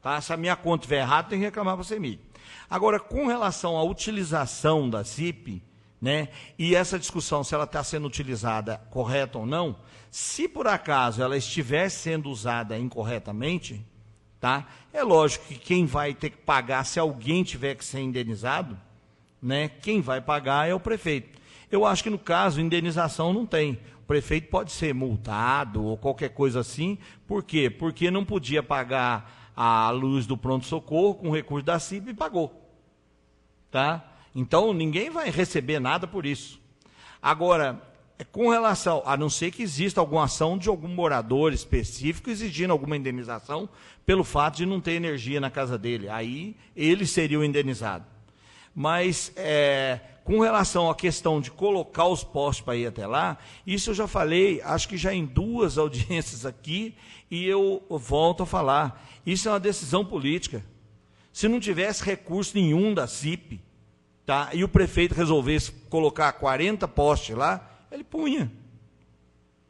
Tá? Se a minha conta estiver errada, tem que reclamar para a CEMIG. Agora, com relação à utilização da CIP, né, e essa discussão se ela está sendo utilizada correta ou não, se por acaso ela estiver sendo usada incorretamente, tá, é lógico que quem vai ter que pagar, se alguém tiver que ser indenizado, né, quem vai pagar é o prefeito. Eu acho que no caso, indenização não tem. O prefeito pode ser multado ou qualquer coisa assim. Por quê? Porque não podia pagar a luz do pronto-socorro com recurso da CIP e pagou. Tá? Então, ninguém vai receber nada por isso. Agora, com relação, a não ser que exista alguma ação de algum morador específico exigindo alguma indenização pelo fato de não ter energia na casa dele. Aí, ele seria o indenizado. Mas, com relação à questão de colocar os postes para ir até lá, isso eu já falei, acho que já em 2 audiências aqui, e eu volto a falar. Isso é uma decisão política. Se não tivesse recurso nenhum da CIP, tá, e o prefeito resolvesse colocar 40 postes lá, ele punha.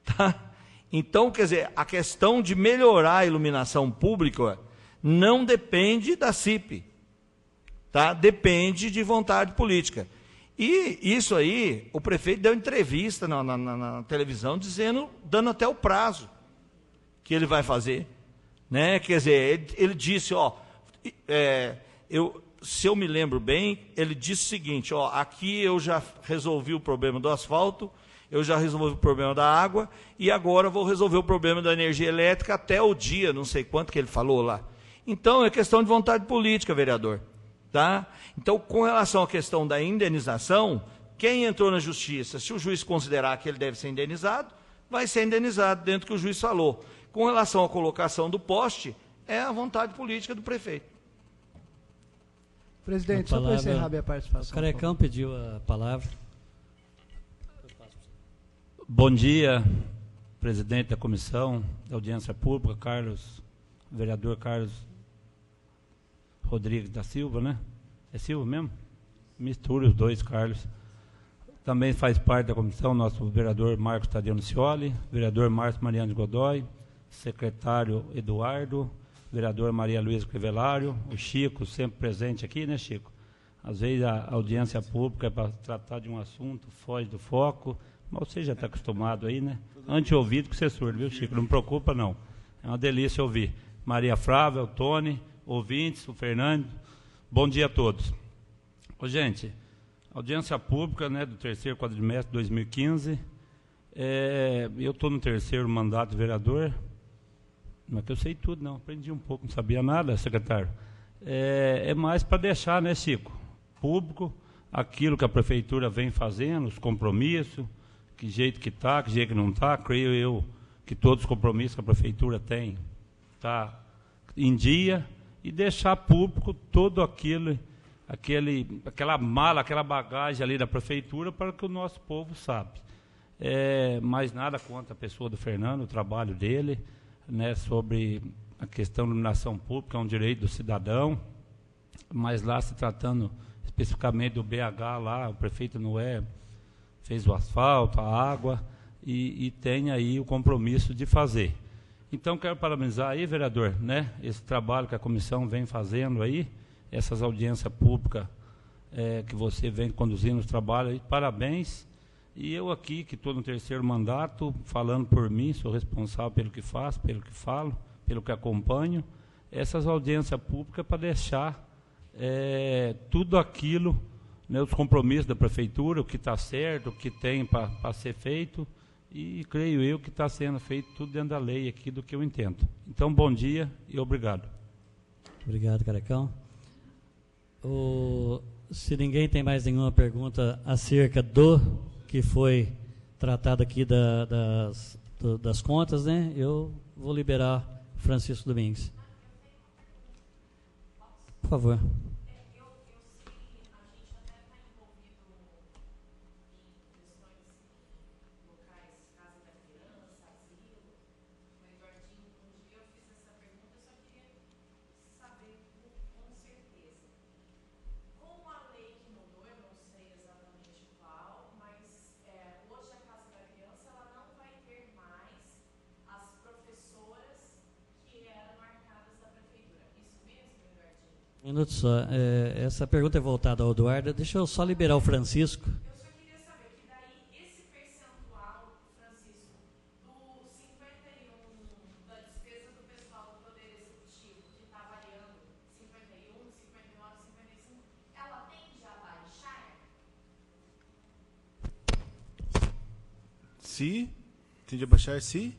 Tá? Então, quer dizer, a questão de melhorar a iluminação pública não depende da CIP. Tá? Depende de vontade política. E isso aí, o prefeito deu entrevista na televisão dando até o prazo que ele vai fazer. Né? Quer dizer, ele disse, se eu me lembro bem, ele disse o seguinte, aqui eu já resolvi o problema do asfalto, eu já resolvi o problema da água, e agora vou resolver o problema da energia elétrica até o dia, não sei quanto que ele falou lá. Então, é questão de vontade política, vereador. Tá? Então, com relação à questão da indenização, quem entrou na justiça, se o juiz considerar que ele deve ser indenizado, vai ser indenizado dentro do que o juiz falou. Com relação à colocação do poste, é a vontade política do prefeito. Presidente, só para encerrar minha participação. O Carecão pediu a palavra. Bom dia, presidente da comissão da audiência pública, vereador Carlos Rodrigues da Silva, né? É Silva mesmo? Mistura os dois, Carlos. Também faz parte da comissão nosso vereador Marcos Tadeu Nicioli, vereador Márcio Mariano de Godoy, secretário Eduardo, vereador Maria Luísa Crevelário, o Chico, sempre presente aqui, né, Chico? Às vezes a audiência pública é para tratar de um assunto, foge do foco, mas você já está acostumado aí, né? Antes-ouvido que você é surdo, viu, Chico? Não me preocupa, não. É uma delícia ouvir. Maria Flávia, o Tony, ouvintes, o Fernando. Bom dia a todos. Gente, audiência pública, né, do 3º quadrimestre de 2015. Eu estou no 3º mandato de vereador. Não é que eu sei tudo, não. Aprendi um pouco, não sabia nada, secretário. É mais para deixar, né, Chico, público, aquilo que a prefeitura vem fazendo, os compromissos, que jeito que está, que jeito que não está. Creio eu que todos os compromissos que a prefeitura tem tá em dia, e deixar público todo aquela mala, aquela bagagem ali da prefeitura para que o nosso povo saiba. Mais nada contra a pessoa do Fernando, o trabalho dele, né, sobre a questão da iluminação pública, é um direito do cidadão, mas lá se tratando especificamente do BH, lá o prefeito fez o asfalto, a água, e tem aí o compromisso de fazer. Então, quero parabenizar aí, vereador, né, esse trabalho que a comissão vem fazendo aí, essas audiências públicas que você vem conduzindo os trabalhos aí, parabéns. E eu aqui, que estou no 3º mandato, falando por mim, sou responsável pelo que faço, pelo que falo, pelo que acompanho, essas audiências públicas para deixar tudo aquilo, né, os compromissos da prefeitura, o que está certo, o que tem para ser feito, e creio eu que está sendo feito tudo dentro da lei aqui do que eu entendo. Então, bom dia e obrigado. Obrigado, Carecão. O Se ninguém tem mais nenhuma pergunta acerca do que foi tratado aqui das contas, né? Eu vou liberar Francisco Domingues. Por favor. Um minuto só. Essa pergunta é voltada ao Eduardo. Deixa eu só liberar o Francisco. Eu só queria saber que daí esse percentual, Francisco, do 51 da despesa do pessoal do Poder Executivo, que está variando 51, 59, 55, ela tende a baixar? Se? Tende a baixar se?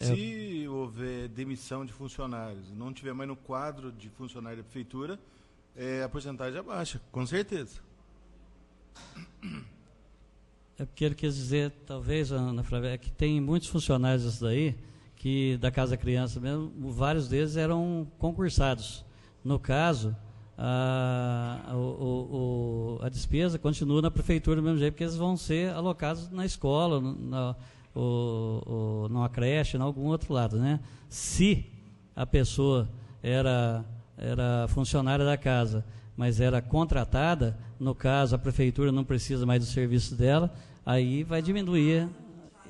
Se houver demissão de funcionários, não tiver mais no quadro de funcionário da prefeitura, a porcentagem é baixa, com certeza. É porque ele quis dizer, talvez, Ana Flávia, é que tem muitos funcionários disso daí, que da Casa Criança mesmo, vários deles eram concursados. No caso, a despesa continua na prefeitura do mesmo jeito, porque eles vão ser alocados na escola, numa creche, em algum outro lado, né? Se a pessoa era funcionária da casa, mas era contratada, no caso a prefeitura não precisa mais do serviço dela, aí vai diminuir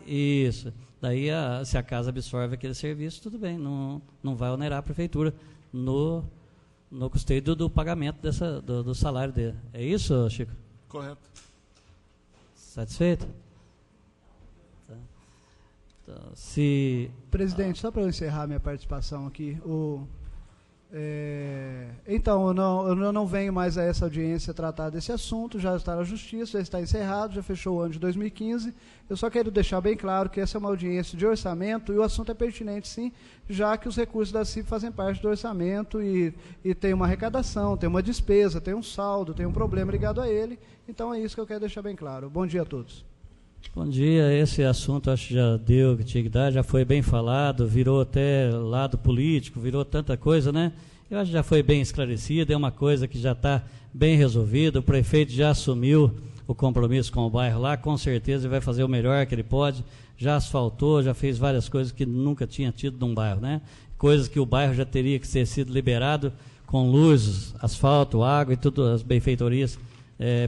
isso. Daí, se a casa absorve aquele serviço, tudo bem, não vai onerar a prefeitura no custeio do pagamento do salário dele. É isso, Chico? Correto. Satisfeito? Presidente, só para eu encerrar minha participação aqui, então eu não venho mais a essa audiência tratar desse assunto, já está na justiça, já está encerrado, já fechou o ano de 2015. Eu só quero deixar bem claro que essa é uma audiência de orçamento e o assunto é pertinente, sim, já que os recursos da CIP fazem parte do orçamento e tem uma arrecadação, tem uma despesa, tem um saldo, tem um problema ligado a ele. Então é isso que eu quero deixar bem claro. Bom dia a todos. Bom dia, esse assunto acho que já deu que tinha que dar, já foi bem falado, virou até lado político, virou tanta coisa, né? Eu acho que já foi bem esclarecido, é uma coisa que já está bem resolvida, o prefeito já assumiu o compromisso com o bairro lá, com certeza ele vai fazer o melhor que ele pode, já asfaltou, já fez várias coisas que nunca tinha tido num bairro, né? Coisas que o bairro já teria que ter sido liberado com luzes, asfalto, água e tudo, as benfeitorias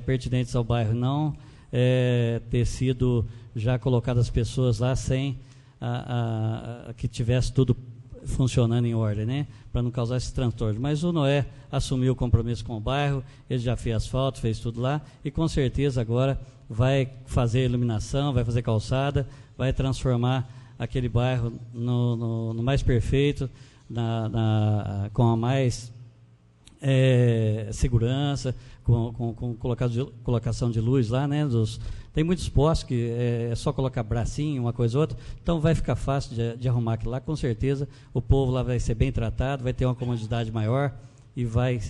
pertinentes ao bairro, não ter sido já colocadas as pessoas lá sem que tivesse tudo funcionando em ordem, né? Para não causar esse transtorno. Mas o Noé assumiu o compromisso com o bairro, ele já fez asfalto, fez tudo lá, e com certeza agora vai fazer iluminação, vai fazer calçada, vai transformar aquele bairro no mais perfeito, com a mais segurança, com colocação de luz lá, né? Tem muitos postos que é só colocar bracinho, uma coisa ou outra, então vai ficar fácil de arrumar aquilo lá, com certeza o povo lá vai ser bem tratado, vai ter uma comodidade maior e vai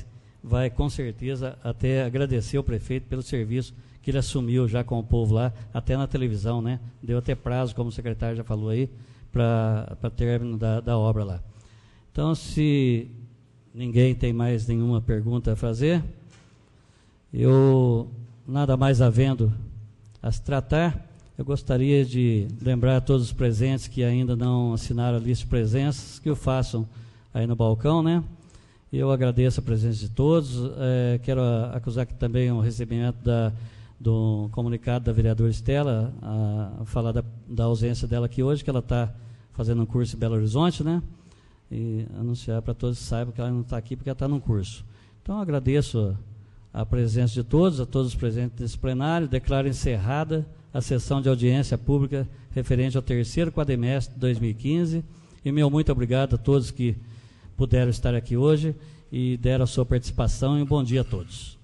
com certeza até agradecer ao prefeito pelo serviço que ele assumiu já com o povo lá, até na televisão, né? Deu até prazo, como o secretário já falou aí, para término da obra lá. Então, se ninguém tem mais nenhuma pergunta a fazer, eu, nada mais havendo a se tratar, eu gostaria de lembrar a todos os presentes que ainda não assinaram a lista de presenças, que o façam aí no balcão, né? Eu agradeço a presença de todos, quero acusar aqui também o recebimento do comunicado da vereadora Estela, a falar da ausência dela aqui hoje, que ela está fazendo um curso em Belo Horizonte, né? E anunciar para todos que saibam que ela não está aqui porque ela está num curso. Então, agradeço a presença de todos, a todos os presentes desse plenário, declaro encerrada a sessão de audiência pública referente ao terceiro quadrimestre de 2015. E meu muito obrigado a todos que puderam estar aqui hoje e deram a sua participação, e um bom dia a todos.